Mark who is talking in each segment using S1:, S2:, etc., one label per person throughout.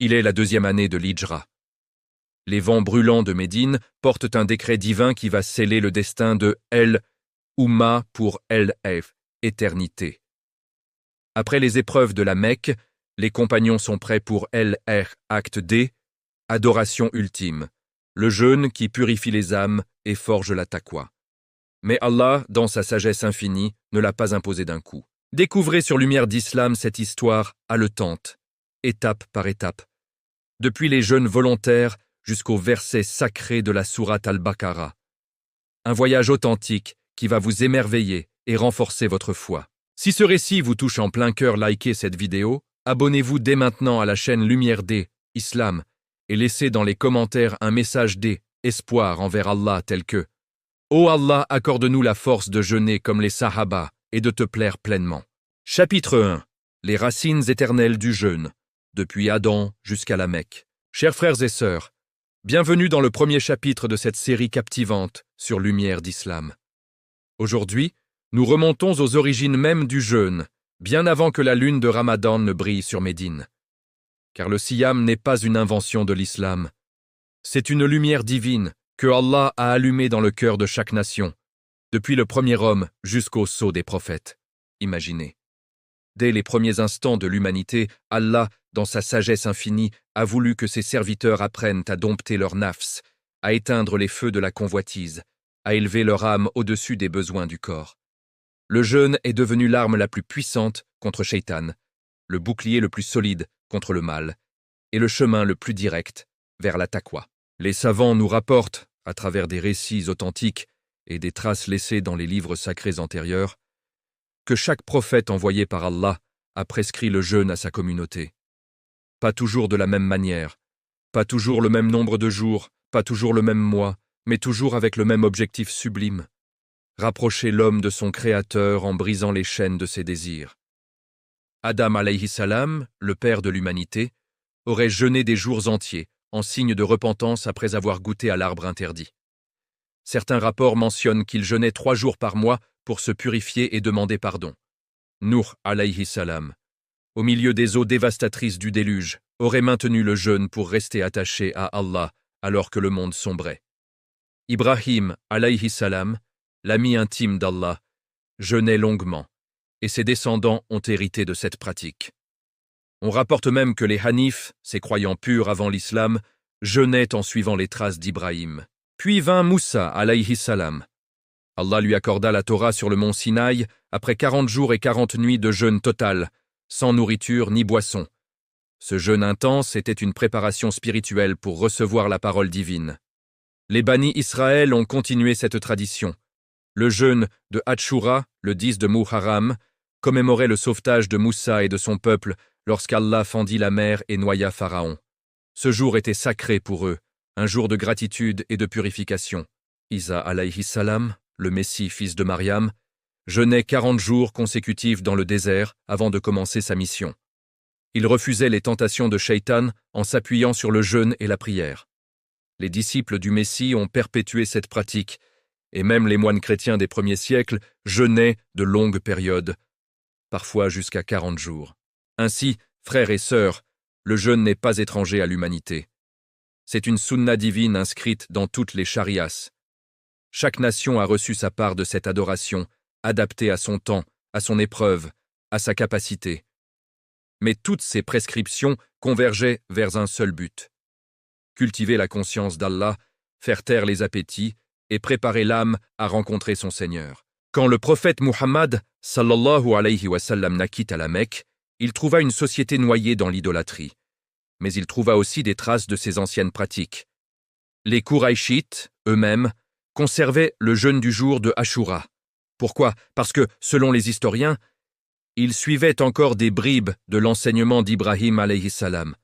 S1: Il est la 2e année de l'Hijra. Les vents brûlants de Médine portent un décret divin qui va sceller le destin de El-Oumma pour El-F, éternité. Après les épreuves de la Mecque, les compagnons sont prêts pour El-R, acte D, adoration ultime, le jeûne qui purifie les âmes et forge la taqwa. Mais Allah, dans sa sagesse infinie, ne l'a pas imposé d'un coup. Découvrez sur Lumière d'Islam cette histoire haletante, étape par étape, depuis les jeûnes volontaires jusqu'au verset sacré de la sourate Al-Baqarah. Un voyage authentique qui va vous émerveiller et renforcer votre foi. Si ce récit vous touche en plein cœur, likez cette vidéo, abonnez-vous dès maintenant à la chaîne Lumière D, Islam, et laissez dans les commentaires un message d'espoir envers Allah tel que « Ô Allah, accorde-nous la force de jeûner comme les Sahaba et de te plaire pleinement. » Chapitre 1. Les racines éternelles du jeûne, depuis Adam jusqu'à la Mecque. Chers frères et sœurs, bienvenue dans le premier chapitre de cette série captivante sur Lumière d'Islam. Aujourd'hui, nous remontons aux origines mêmes du jeûne, bien avant que la lune de Ramadan ne brille sur Médine. Car le siyam n'est pas une invention de l'islam. C'est une lumière divine que Allah a allumée dans le cœur de chaque nation, depuis le premier homme jusqu'au sceau des prophètes. Imaginez. Dès les premiers instants de l'humanité, Allah, dans sa sagesse infinie, a voulu que ses serviteurs apprennent à dompter leur nafs, à éteindre les feux de la convoitise, à élever leur âme au-dessus des besoins du corps. Le jeûne est devenu l'arme la plus puissante contre Shaitan, le bouclier le plus solide contre le mal, et le chemin le plus direct vers la taqwa. Les savants nous rapportent, à travers des récits authentiques et des traces laissées dans les livres sacrés antérieurs, que chaque prophète envoyé par Allah a prescrit le jeûne à sa communauté. Pas toujours de la même manière, pas toujours le même nombre de jours, pas toujours le même mois, mais toujours avec le même objectif sublime: rapprocher l'homme de son Créateur en brisant les chaînes de ses désirs. Adam alayhi salam, le père de l'humanité, aurait jeûné des jours entiers, en signe de repentance après avoir goûté à l'arbre interdit. Certains rapports mentionnent qu'il jeûnait 3 jours par mois pour se purifier et demander pardon. Nuh alayhi salam, au milieu des eaux dévastatrices du déluge, aurait maintenu le jeûne pour rester attaché à Allah alors que le monde sombrait. Ibrahim alayhi salam, l'ami intime d'Allah, jeûnait longuement, et ses descendants ont hérité de cette pratique. On rapporte même que les Hanifs, ces croyants purs avant l'islam, jeûnaient en suivant les traces d'Ibrahim. Puis vint Moussa alayhi salam. Allah lui accorda la Torah sur le mont Sinaï après 40 jours et 40 nuits de jeûne total, sans nourriture ni boisson. Ce jeûne intense était une préparation spirituelle pour recevoir la parole divine. Les Bani Israël ont continué cette tradition. Le jeûne de Hatchoura, le 10 de Muharram, commémorait le sauvetage de Moussa et de son peuple lorsqu'Allah fendit la mer et noya Pharaon. Ce jour était sacré pour eux, un jour de gratitude et de purification. Isa alayhi salam, le Messie fils de Mariam, jeûnait 40 jours consécutifs dans le désert avant de commencer sa mission. Il refusait les tentations de Shaitan en s'appuyant sur le jeûne et la prière. Les disciples du Messie ont perpétué cette pratique, et même les moines chrétiens des premiers siècles jeûnaient de longues périodes, parfois jusqu'à 40 jours. Ainsi, frères et sœurs, le jeûne n'est pas étranger à l'humanité. C'est une sunna divine inscrite dans toutes les charias. Chaque nation a reçu sa part de cette adoration, adaptée à son temps, à son épreuve, à sa capacité. Mais toutes ces prescriptions convergeaient vers un seul but: cultiver la conscience d'Allah, faire taire les appétits et préparer l'âme à rencontrer son Seigneur. Quand le prophète Muhammad sallallahu alayhi wa sallam naquit à la Mecque, il trouva une société noyée dans l'idolâtrie. Mais il trouva aussi des traces de ses anciennes pratiques. Les Qurayshites, eux-mêmes, conservaient le jeûne du jour de Ashura. Pourquoi? Parce que, selon les historiens, ils suivaient encore des bribes de l'enseignement d'Ibrahim alayhi salam.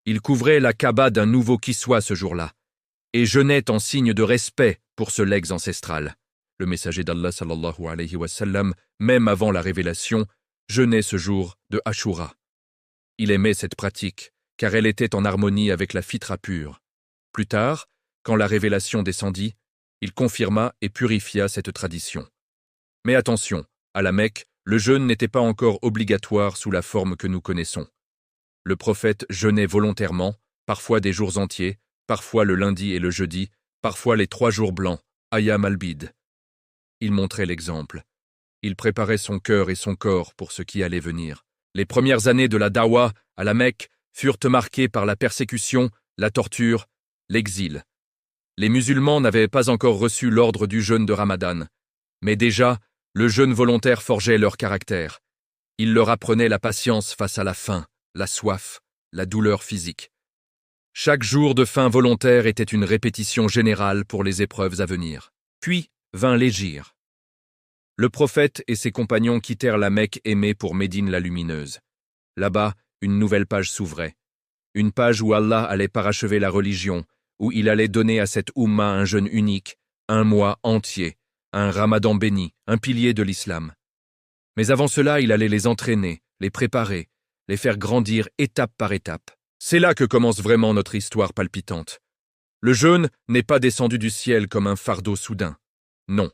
S1: Ils couvraient la Kaaba d'un nouveau kiswa ce jour-là, et jeûnaient en signe de respect pour ce legs ancestral. Le messager d'Allah sallallahu alayhi wa sallam, même avant la révélation, jeûnait ce jour de Ashura. Il aimait cette pratique, car elle était en harmonie avec la fitra pure. Plus tard, quand la révélation descendit, il confirma et purifia cette tradition. Mais attention, à la Mecque, le jeûne n'était pas encore obligatoire sous la forme que nous connaissons. Le prophète jeûnait volontairement, parfois des jours entiers, parfois le lundi et le jeudi, parfois les 3 jours blancs, Ayam al-Bid. Il montrait l'exemple. Il préparait son cœur et son corps pour ce qui allait venir. Les premières années de la dawa à la Mecque furent marquées par la persécution, la torture, l'exil. Les musulmans n'avaient pas encore reçu l'ordre du jeûne de Ramadan, mais déjà, le jeûne volontaire forgeait leur caractère. Il leur apprenait la patience face à la faim, la soif, la douleur physique. Chaque jour de faim volontaire était une répétition générale pour les épreuves à venir. Puis vint l'hégire. Le prophète et ses compagnons quittèrent la Mecque aimée pour Médine la lumineuse. Là-bas, une nouvelle page s'ouvrait. Une page où Allah allait parachever la religion, où il allait donner à cette Oumma un jeûne unique, un mois entier, un ramadan béni, un pilier de l'islam. Mais avant cela, il allait les entraîner, les préparer, les faire grandir étape par étape. C'est là que commence vraiment notre histoire palpitante. Le jeûne n'est pas descendu du ciel comme un fardeau soudain. Non.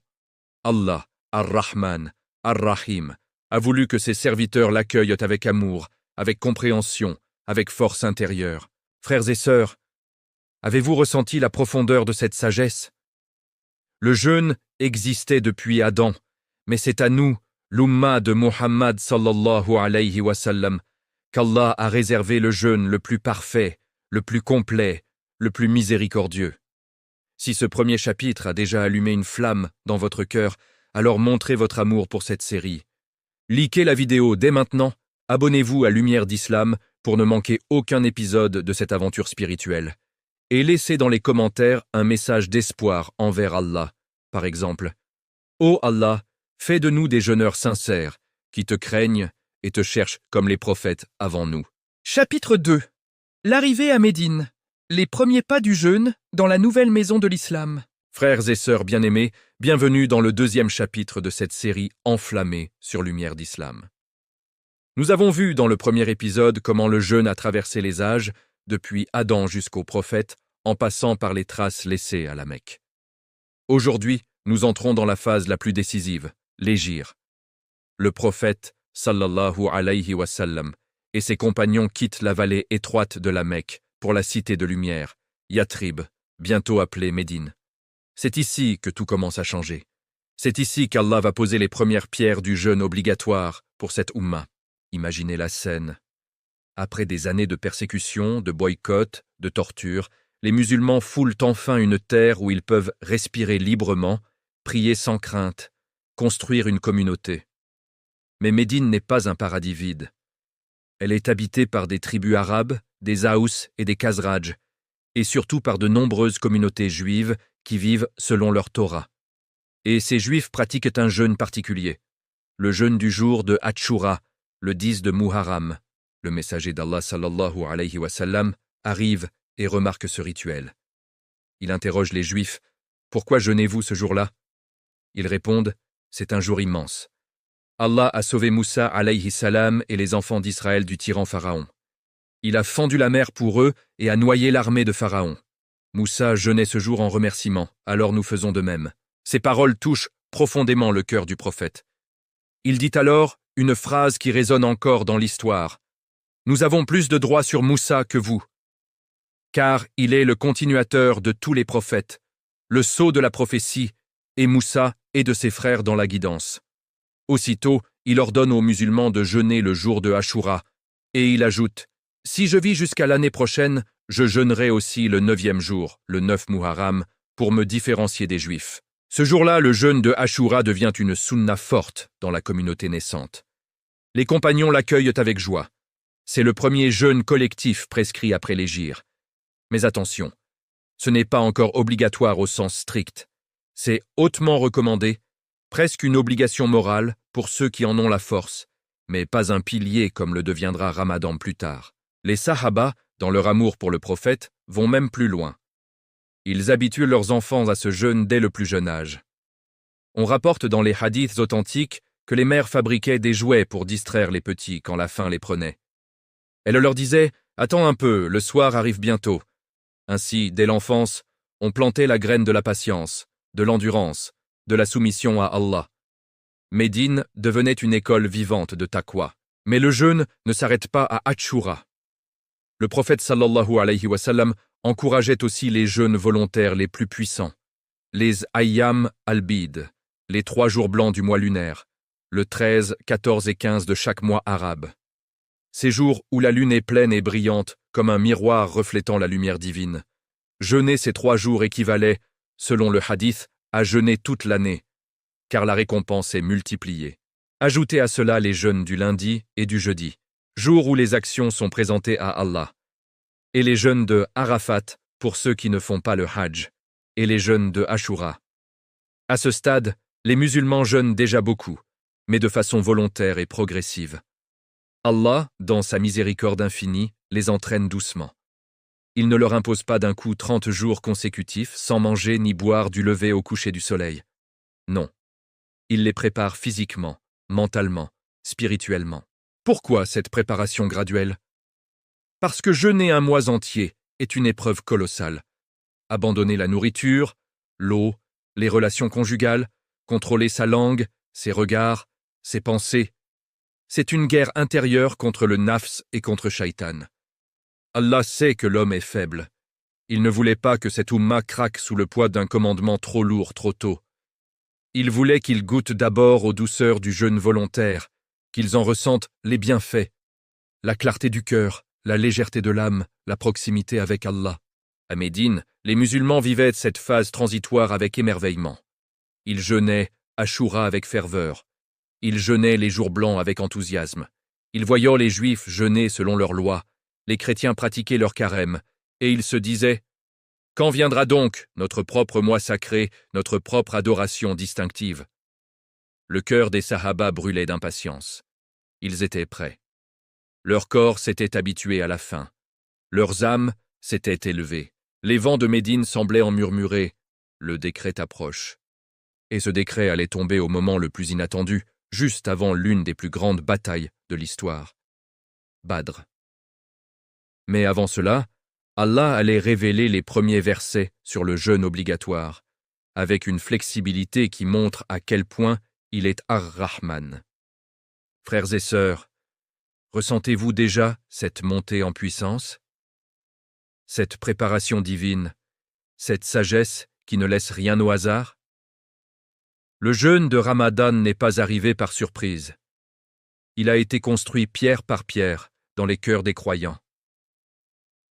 S1: Allah, Ar-Rahman, Ar-Rahim, a voulu que ses serviteurs l'accueillent avec amour, avec compréhension, avec force intérieure. Frères et sœurs, avez-vous ressenti la profondeur de cette sagesse? Le jeûne existait depuis Adam, mais c'est à nous, l'Umma de Muhammad sallallahu alayhi wa sallam, qu'Allah a réservé le jeûne le plus parfait, le plus complet, le plus miséricordieux. Si ce premier chapitre a déjà allumé une flamme dans votre cœur, alors montrez votre amour pour cette série. Likez la vidéo dès maintenant, abonnez-vous à Lumière d'Islam pour ne manquer aucun épisode de cette aventure spirituelle. Et laissez dans les commentaires un message d'espoir envers Allah. Par exemple, « Ô Allah, fais de nous des jeûneurs sincères, qui te craignent et te cherchent comme les prophètes avant nous. »
S2: Chapitre 2. L'arrivée à Médine. Les premiers pas du jeûne dans la nouvelle maison de l'islam.
S1: Frères et sœurs bien-aimés, bienvenue dans le 2e chapitre de cette série enflammée sur Lumière d'Islam. Nous avons vu dans le premier épisode comment le jeûne a traversé les âges, depuis Adam jusqu'au prophète, en passant par les traces laissées à la Mecque. Aujourd'hui, nous entrons dans la phase la plus décisive, l'hégire. Le prophète, sallallahu alayhi wa sallam, et ses compagnons quittent la vallée étroite de la Mecque pour la cité de lumière, Yatrib, bientôt appelée Médine. C'est ici que tout commence à changer. C'est ici qu'Allah va poser les premières pierres du jeûne obligatoire pour cette Oumma. Imaginez la scène. Après des années de persécution, de boycott, de torture, les musulmans foulent enfin une terre où ils peuvent respirer librement, prier sans crainte, construire une communauté. Mais Médine n'est pas un paradis vide. Elle est habitée par des tribus arabes, des Aous et des Khazraj, et surtout par de nombreuses communautés juives qui vivent selon leur Torah. Et ces juifs pratiquent un jeûne particulier, le jeûne du jour de Ashura, le 10 de Muharram. Le messager d'Allah sallallahu alayhi wa sallam arrive et remarque ce rituel. Il interroge les Juifs, « Pourquoi jeûnez-vous ce jour-là » Ils répondent, « C'est un jour immense. Allah a sauvé Moussa alayhi salam et les enfants d'Israël du tyran Pharaon. Il a fendu la mer pour eux et a noyé l'armée de Pharaon. Moussa jeûnait ce jour en remerciement, alors nous faisons de même. » Ces paroles touchent profondément le cœur du prophète. Il dit alors une phrase qui résonne encore dans l'histoire. « Nous avons plus de droits sur Moussa que vous. » Car il est le continuateur de tous les prophètes, le sceau de la prophétie, et Moussa et de ses frères dans la guidance. Aussitôt, il ordonne aux musulmans de jeûner le jour de Ashura, et il ajoute « Si je vis jusqu'à l'année prochaine, je jeûnerai aussi le 9e jour, le 9 Muharram, pour me différencier des Juifs. » Ce jour-là, le jeûne de Ashura devient une sunna forte dans la communauté naissante. Les compagnons l'accueillent avec joie. C'est le premier jeûne collectif prescrit après l'hégire. Mais attention, ce n'est pas encore obligatoire au sens strict. C'est hautement recommandé, presque une obligation morale pour ceux qui en ont la force, mais pas un pilier comme le deviendra Ramadan plus tard. Les Sahaba, dans leur amour pour le prophète, vont même plus loin. Ils habituent leurs enfants à ce jeûne dès le plus jeune âge. On rapporte dans les hadiths authentiques que les mères fabriquaient des jouets pour distraire les petits quand la faim les prenait. Elles leur disaient « Attends un peu, le soir arrive bientôt ». Ainsi, dès l'enfance, on plantait la graine de la patience, de l'endurance, de la soumission à Allah. Médine devenait une école vivante de taqwa. Mais le jeûne ne s'arrête pas à Ashura. Le prophète sallallahu alayhi wa sallam encourageait aussi les jeûnes volontaires les plus puissants, les ayyam al-bid, les 3 jours blancs du mois lunaire, le 13, 14 et 15 de chaque mois arabe. Ces jours où la lune est pleine et brillante comme un miroir reflétant la lumière divine. Jeûner ces 3 jours équivalait, selon le hadith, à jeûner toute l'année, car la récompense est multipliée. Ajoutez à cela les jeûnes du lundi et du jeudi, jours où les actions sont présentées à Allah, et les jeûnes de Arafat pour ceux qui ne font pas le Hajj, et les jeûnes de Ashura. À ce stade, les musulmans jeûnent déjà beaucoup, mais de façon volontaire et progressive. Allah, dans sa miséricorde infinie, les entraîne doucement. Il ne leur impose pas d'un coup 30 jours consécutifs sans manger ni boire du lever au coucher du soleil. Non. Il les prépare physiquement, mentalement, spirituellement. Pourquoi cette préparation graduelle? Parce que jeûner un mois entier est une épreuve colossale. Abandonner la nourriture, l'eau, les relations conjugales, contrôler sa langue, ses regards, ses pensées. C'est une guerre intérieure contre le nafs et contre Shaitan. Allah sait que l'homme est faible. Il ne voulait pas que cette Ummah craque sous le poids d'un commandement trop lourd trop tôt. Il voulait qu'ils goûtent d'abord aux douceurs du jeûne volontaire, qu'ils en ressentent les bienfaits, la clarté du cœur, la légèreté de l'âme, la proximité avec Allah. À Médine, les musulmans vivaient cette phase transitoire avec émerveillement. Ils jeûnaient Ashura avec ferveur. Ils jeûnaient les jours blancs avec enthousiasme. Ils voyaient les Juifs jeûner selon leurs lois, les chrétiens pratiquaient leur carême, et ils se disaient « Quand viendra donc notre propre mois sacré, notre propre adoration distinctive ?» Le cœur des Sahaba brûlait d'impatience. Ils étaient prêts. Leur corps s'était habitué à la faim. Leurs âmes s'étaient élevées. Les vents de Médine semblaient en murmurer « Le décret approche ». Et ce décret allait tomber au moment le plus inattendu, juste avant l'une des plus grandes batailles de l'histoire. Badr. Mais avant cela, Allah allait révéler les premiers versets sur le jeûne obligatoire, avec une flexibilité qui montre à quel point il est Ar-Rahman. Frères et sœurs, ressentez-vous déjà cette montée en puissance? Cette préparation divine, cette sagesse qui ne laisse rien au hasard? Le jeûne de Ramadan n'est pas arrivé par surprise. Il a été construit pierre par pierre dans les cœurs des croyants.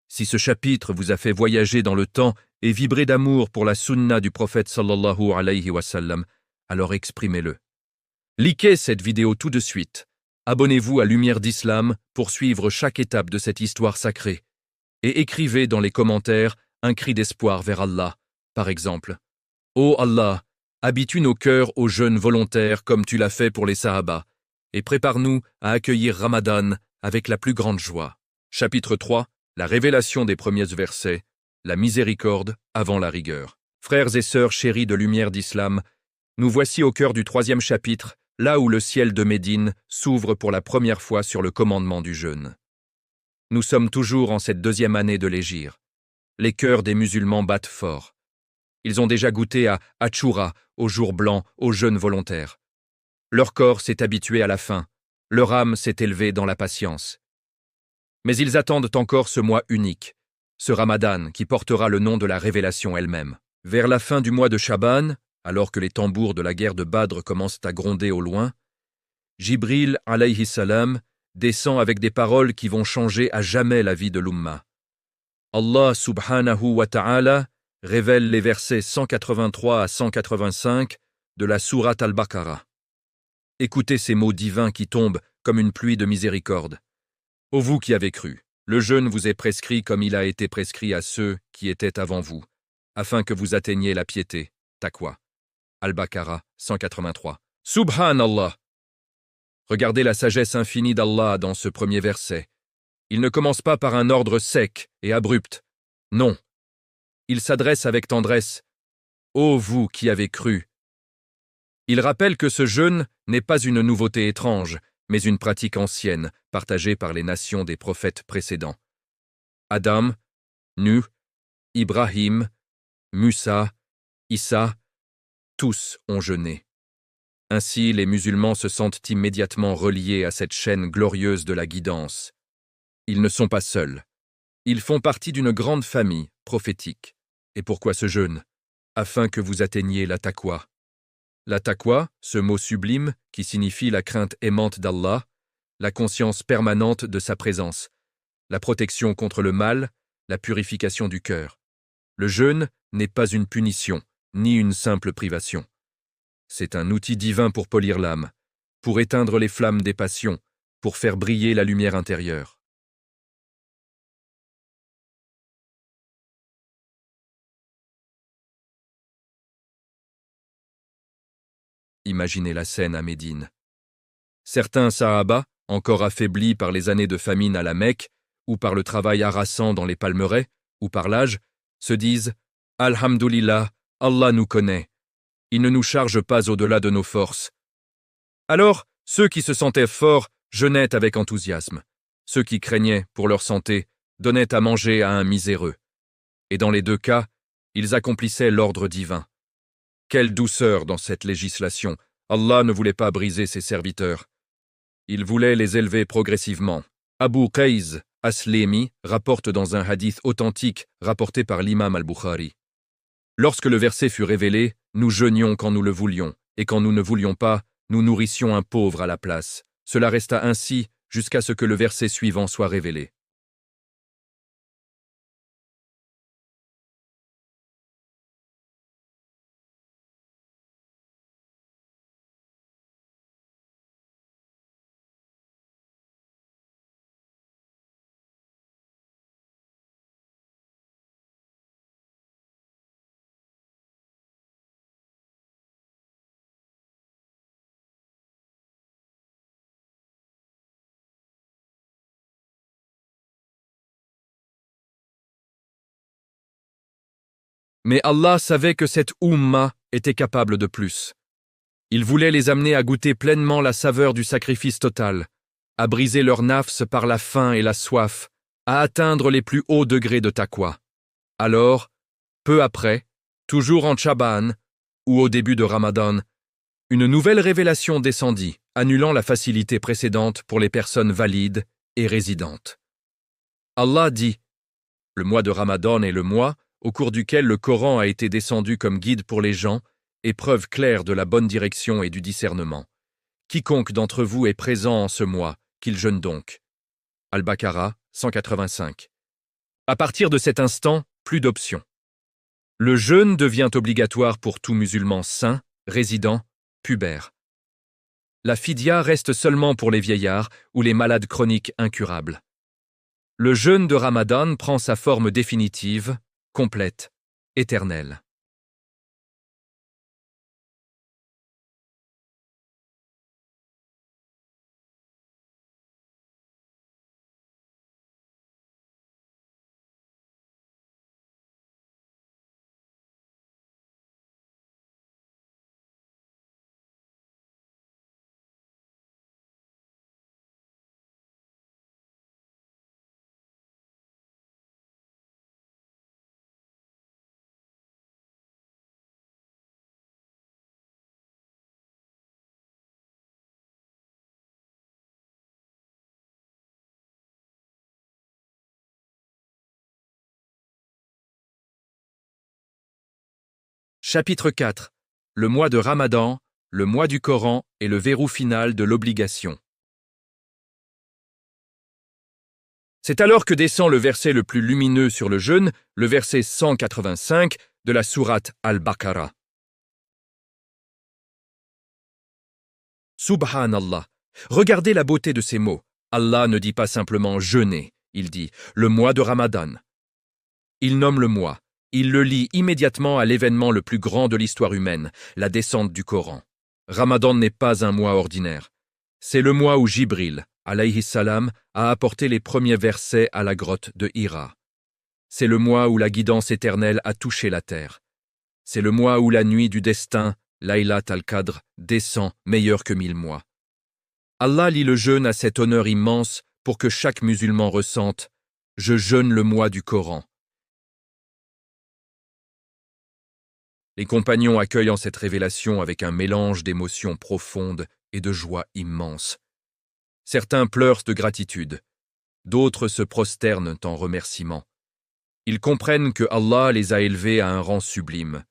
S1: Si ce chapitre vous a fait voyager dans le temps et vibrer d'amour pour la sunna du prophète sallallahu alayhi wa sallam, alors exprimez-le. Likez cette vidéo tout de suite. Abonnez-vous à Lumière d'Islam pour suivre chaque étape de cette histoire sacrée. Et écrivez dans les commentaires un cri d'espoir vers Allah. Par exemple, « Ô Allah, habitue nos cœurs au jeûne volontaire comme tu l'as fait pour les Sahaba, et prépare-nous à accueillir Ramadan avec la plus grande joie. » Chapitre 3. La révélation des premiers versets, la miséricorde avant la rigueur. Frères et sœurs chéris de Lumière d'Islam, nous voici au cœur du 3e chapitre, là où le ciel de Médine s'ouvre pour la première fois sur le commandement du jeûne. Nous sommes toujours en cette 2e année de l'hégire. Les cœurs des musulmans battent fort. Ils ont déjà goûté à Ashura, au jour blanc, au jeûne volontaire. Leur corps s'est habitué à la faim, leur âme s'est élevée dans la patience. Mais ils attendent encore ce mois unique, ce Ramadan qui portera le nom de la révélation elle-même. Vers la fin du mois de Chaban, alors que les tambours de la guerre de Badr commencent à gronder au loin, Jibril alayhi salam descend avec des paroles qui vont changer à jamais la vie de l'Ummah. Allah subhanahu wa ta'ala révèle les versets 183 à 185 de la sourate Al-Baqarah. Écoutez ces mots divins qui tombent comme une pluie de miséricorde. Ô vous qui avez cru, le jeûne vous est prescrit comme il a été prescrit à ceux qui étaient avant vous, afin que vous atteigniez la piété, taqwa. Al-Baqarah 183. Subhanallah! Regardez la sagesse infinie d'Allah dans ce premier verset. Il ne commence pas par un ordre sec et abrupt. Non. Il s'adresse avec tendresse. Ô vous qui avez cru! Il rappelle que ce jeûne n'est pas une nouveauté étrange, mais une pratique ancienne, partagée par les nations des prophètes précédents. Adam, Nuh, Ibrahim, Musa, Issa, tous ont jeûné. Ainsi, les musulmans se sentent immédiatement reliés à cette chaîne glorieuse de la guidance. Ils ne sont pas seuls. Ils font partie d'une grande famille prophétique. Et pourquoi ce jeûne? Afin que vous atteigniez la taqwa. La taqwa, ce mot sublime qui signifie la crainte aimante d'Allah, la conscience permanente de sa présence, la protection contre le mal, la purification du cœur. Le jeûne n'est pas une punition, ni une simple privation. C'est un outil divin pour polir l'âme, pour éteindre les flammes des passions, pour faire briller la lumière intérieure. Imaginez la scène à Médine. Certains Sahaba, encore affaiblis par les années de famine à la Mecque, ou par le travail harassant dans les palmeraies, ou par l'âge, se disent « Alhamdulillah, Allah nous connaît. Il ne nous charge pas au-delà de nos forces. » Alors, ceux qui se sentaient forts jeûnaient avec enthousiasme. Ceux qui craignaient pour leur santé donnaient à manger à un miséreux. Et dans les deux cas, ils accomplissaient l'ordre divin. Quelle douceur dans cette législation! Allah ne voulait pas briser ses serviteurs. Il voulait les élever progressivement. Abu Qais Aslami rapporte dans un hadith authentique rapporté par l'imam al-Bukhari. Lorsque le verset fut révélé, nous jeûnions quand nous le voulions, et quand nous ne voulions pas, nous nourrissions un pauvre à la place. Cela resta ainsi jusqu'à ce que le verset suivant soit révélé. Mais Allah savait que cette Ummah était capable de plus. Il voulait les amener à goûter pleinement la saveur du sacrifice total, à briser leur nafs par la faim et la soif, à atteindre les plus hauts degrés de taqwa. Alors, peu après, toujours en Chaban, ou au début de Ramadan, une nouvelle révélation descendit, annulant la facilité précédente pour les personnes valides et résidentes. Allah dit, le mois de Ramadan est le mois au cours duquel le Coran a été descendu comme guide pour les gens et preuve claire de la bonne direction et du discernement. Quiconque d'entre vous est présent en ce mois, qu'il jeûne donc. Al-Baqarah, 185. À partir de cet instant, plus d'options. Le jeûne devient obligatoire pour tout musulman saint, résident, pubère. La fidya reste seulement pour les vieillards ou les malades chroniques incurables. Le jeûne de Ramadan prend sa forme définitive, complète, éternelle. Chapitre 4. Le mois de Ramadan, le mois du Coran et le verrou final de l'obligation. C'est alors que descend le verset le plus lumineux sur le jeûne, le verset 185 de la sourate Al-Baqarah. Subhanallah. Regardez la beauté de ces mots. Allah ne dit pas simplement jeûner, il dit le mois de Ramadan. Il nomme le mois. Il le lie immédiatement à l'événement le plus grand de l'histoire humaine, la descente du Coran. Ramadan n'est pas un mois ordinaire. C'est le mois où Jibril, alayhi salam, a apporté les premiers versets à la grotte de Hira. C'est le mois où la guidance éternelle a touché la terre. C'est le mois où la nuit du destin, Laylat al-Qadr, descend meilleure que 1000 mois. Allah lie le jeûne à cet honneur immense pour que chaque musulman ressente « Je jeûne le mois du Coran ». Les compagnons accueillent cette révélation avec un mélange d'émotions profondes et de joie immense. Certains pleurent de gratitude. d'autres se prosternent en remerciement. Ils comprennent que Allah les a élevés à un rang sublime,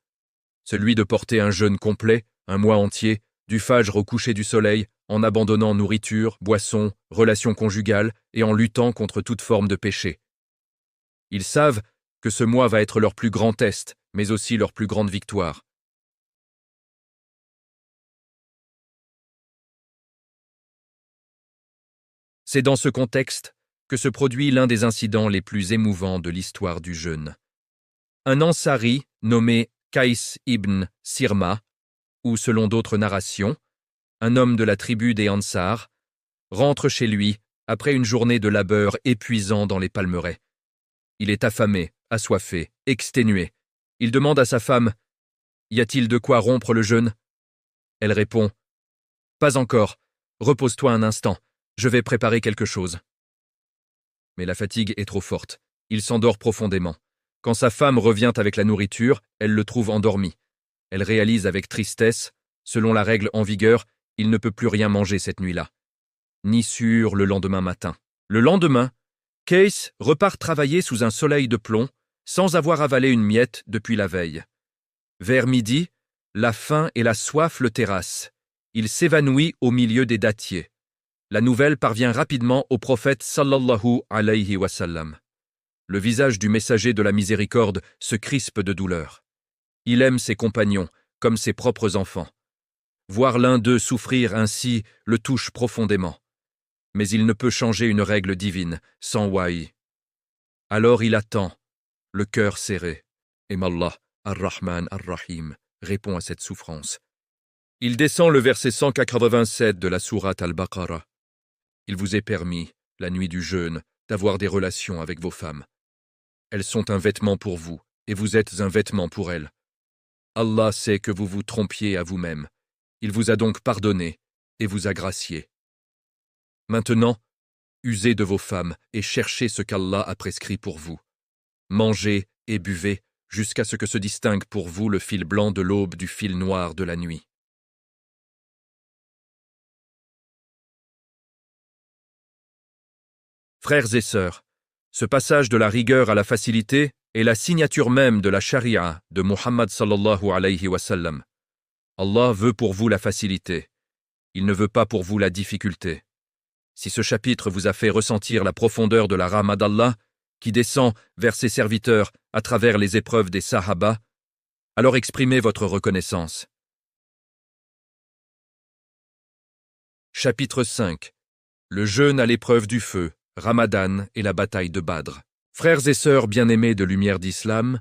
S1: celui de porter un jeûne complet, un mois entier, du fajr au coucher du soleil, en abandonnant nourriture, boisson, relations conjugales et en luttant contre toute forme de péché. Ils savent que ce mois va être leur plus grand test, mais aussi leur plus grande victoire. C'est dans ce contexte que se produit l'un des incidents les plus émouvants de l'histoire du jeûne. Un Ansari nommé Qays ibn Sirma, ou selon d'autres narrations, un homme de la tribu des Ansar, rentre chez lui après une journée de labeur épuisant dans les palmeraies. Il est affamé, assoiffé, exténué. Il demande à sa femme « Y a-t-il de quoi rompre le jeûne ?» Elle répond « Pas encore, repose-toi un instant, je vais préparer quelque chose. » Mais la fatigue est trop forte. Il s'endort profondément. Quand sa femme revient avec la nourriture, elle le trouve endormi. Elle réalise avec tristesse, selon la règle en vigueur, il ne peut plus rien manger cette nuit-là. Ni sûr le lendemain matin. Le lendemain, Qays repart travailler sous un soleil de plomb, sans avoir avalé une miette depuis la veille. Vers midi, la faim et la soif le terrassent. Il s'évanouit au milieu des dattiers. La nouvelle parvient rapidement au prophète sallallahu alayhi wa sallam. Le visage du messager de la miséricorde se crispe de douleur. Il aime ses compagnons comme ses propres enfants. Voir l'un d'eux souffrir ainsi le touche profondément. Mais il ne peut changer une règle divine sans wahi. Alors il attend, le cœur serré. Et Allah, Ar-Rahman Ar-Rahim, répond à cette souffrance. Il descend le verset 187 de la sourate Al-Baqarah. Il vous est permis, la nuit du jeûne, d'avoir des relations avec vos femmes. Elles sont un vêtement pour vous, et vous êtes un vêtement pour elles. Allah sait que vous vous trompiez à vous-même. Il vous a donc pardonné et vous a gracié. Maintenant, usez de vos femmes et cherchez ce qu'Allah a prescrit pour vous. Mangez et buvez jusqu'à ce que se distingue pour vous le fil blanc de l'aube du fil noir de la nuit. Frères et sœurs, ce passage de la rigueur à la facilité est la signature même de la charia de Muhammad sallallahu alayhi wa sallam. Allah veut pour vous la facilité. Il ne veut pas pour vous la difficulté. Si ce chapitre vous a fait ressentir la profondeur de la rahma d'Allah, qui descend vers ses serviteurs à travers les épreuves des Sahaba, alors exprimez votre reconnaissance. Chapitre 5. Le jeûne à l'épreuve du feu, Ramadan et la bataille de Badr. Frères et sœurs bien-aimés de lumière d'Islam,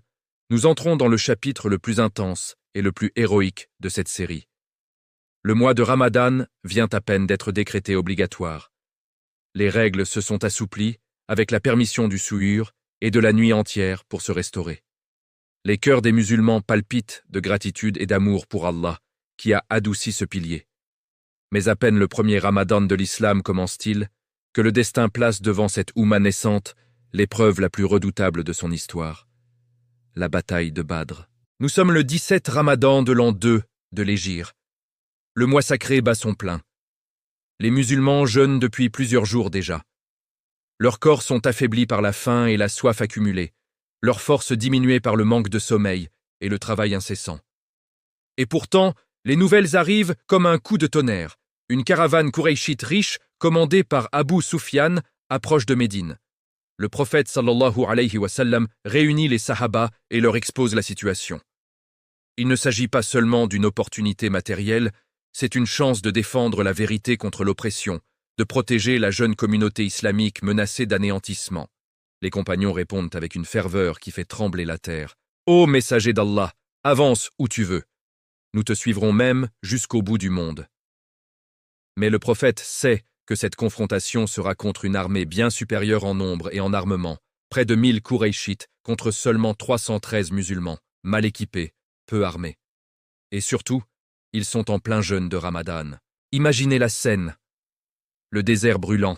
S1: nous entrons dans le chapitre le plus intense et le plus héroïque de cette série. Le mois de Ramadan vient à peine d'être décrété obligatoire. Les règles se sont assouplies avec la permission du souhur et de la nuit entière pour se restaurer. Les cœurs des musulmans palpitent de gratitude et d'amour pour Allah, qui a adouci ce pilier. Mais à peine le premier Ramadan de l'islam commence-t-il, que le destin place devant cette Oumma naissante l'épreuve la plus redoutable de son histoire, la bataille de Badr. Nous sommes le 17 Ramadan de l'an 2 de l'Hégire. Le mois sacré bat son plein. Les musulmans jeûnent depuis plusieurs jours déjà. Leurs corps sont affaiblis par la faim et la soif accumulée, leurs forces diminuées par le manque de sommeil et le travail incessant. Et pourtant, les nouvelles arrivent comme un coup de tonnerre. Une caravane quraïchite riche, commandée par Abu Sufyan, approche de Médine. Le prophète sallallahu alayhi wa sallam réunit les Sahaba et leur expose la situation. Il ne s'agit pas seulement d'une opportunité matérielle, c'est une chance de défendre la vérité contre l'oppression, de protéger la jeune communauté islamique menacée d'anéantissement. Les compagnons répondent avec une ferveur qui fait trembler la terre. « Ô messager d'Allah, avance où tu veux. Nous te suivrons même jusqu'au bout du monde. » Mais le prophète sait que cette confrontation sera contre une armée bien supérieure en nombre et en armement, près de 1000 Qurayshites contre seulement 313 musulmans, mal équipés, peu armés. Et surtout, ils sont en plein jeûne de Ramadan. Imaginez la scène. Le désert brûlant,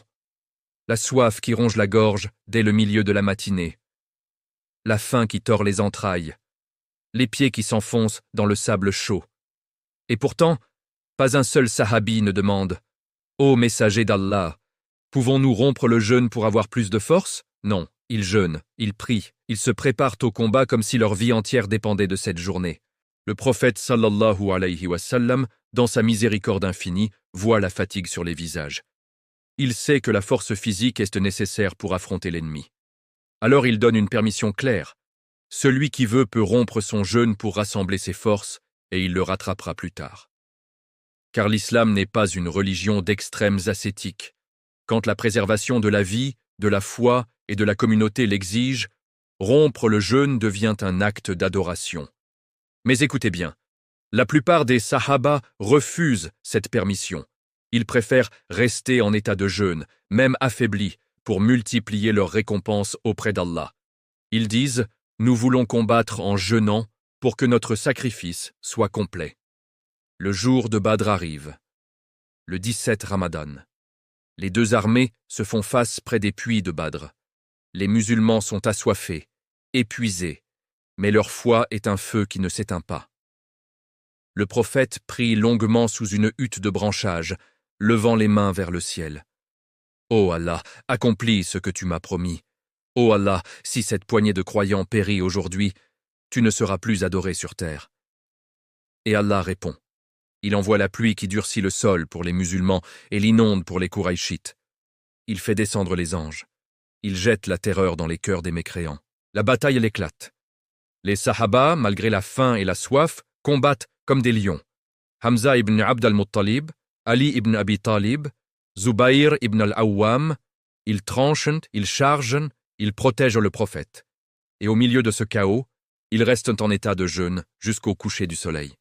S1: la soif qui ronge la gorge dès le milieu de la matinée, la faim qui tord les entrailles, les pieds qui s'enfoncent dans le sable chaud. Et pourtant, pas un seul sahabi ne demande « Ô messager d'Allah, Pouvons-nous rompre le jeûne pour avoir plus de force? Non, ils jeûnent, ils prient, ils se préparent au combat comme si leur vie entière dépendait de cette journée. Le prophète sallallahu alayhi wa sallam, dans sa miséricorde infinie, voit la fatigue sur les visages. Il sait que la force physique est nécessaire pour affronter l'ennemi. Alors il donne une permission claire. Celui qui veut peut rompre son jeûne pour rassembler ses forces, et il le rattrapera plus tard. Car l'islam n'est pas une religion d'extrêmes ascétiques. Quand la préservation de la vie, de la foi et de la communauté l'exige, rompre le jeûne devient un acte d'adoration. Mais écoutez bien, la plupart des sahaba refusent cette permission. Ils préfèrent rester en état de jeûne, même affaiblis, pour multiplier leurs récompenses auprès d'Allah. Ils disent « Nous voulons combattre en jeûnant pour que notre sacrifice soit complet ». Le jour de Badr arrive, le 17 Ramadan. Les deux armées se font face près des puits de Badr. Les musulmans sont assoiffés, épuisés, mais leur foi est un feu qui ne s'éteint pas. Le prophète prie longuement sous une hutte de branchage, levant les mains vers le ciel. « Ô Allah, accomplis ce que tu m'as promis. Ô Allah, si cette poignée de croyants périt aujourd'hui, tu ne seras plus adoré sur terre. » Et Allah répond. Il envoie la pluie qui durcit le sol pour les musulmans et l'inonde pour les Qurayshites. Il fait descendre les anges. Il jette la terreur dans les cœurs des mécréants. La bataille éclate. Les sahaba, malgré la faim et la soif, combattent comme des lions. Hamza ibn Abd al-Muttalib, Ali ibn Abi Talib, Zubayr ibn al-Awwam, ils tranchent, ils chargent, ils protègent le prophète. Et au milieu de ce chaos, ils restent en état de jeûne jusqu'au coucher du soleil.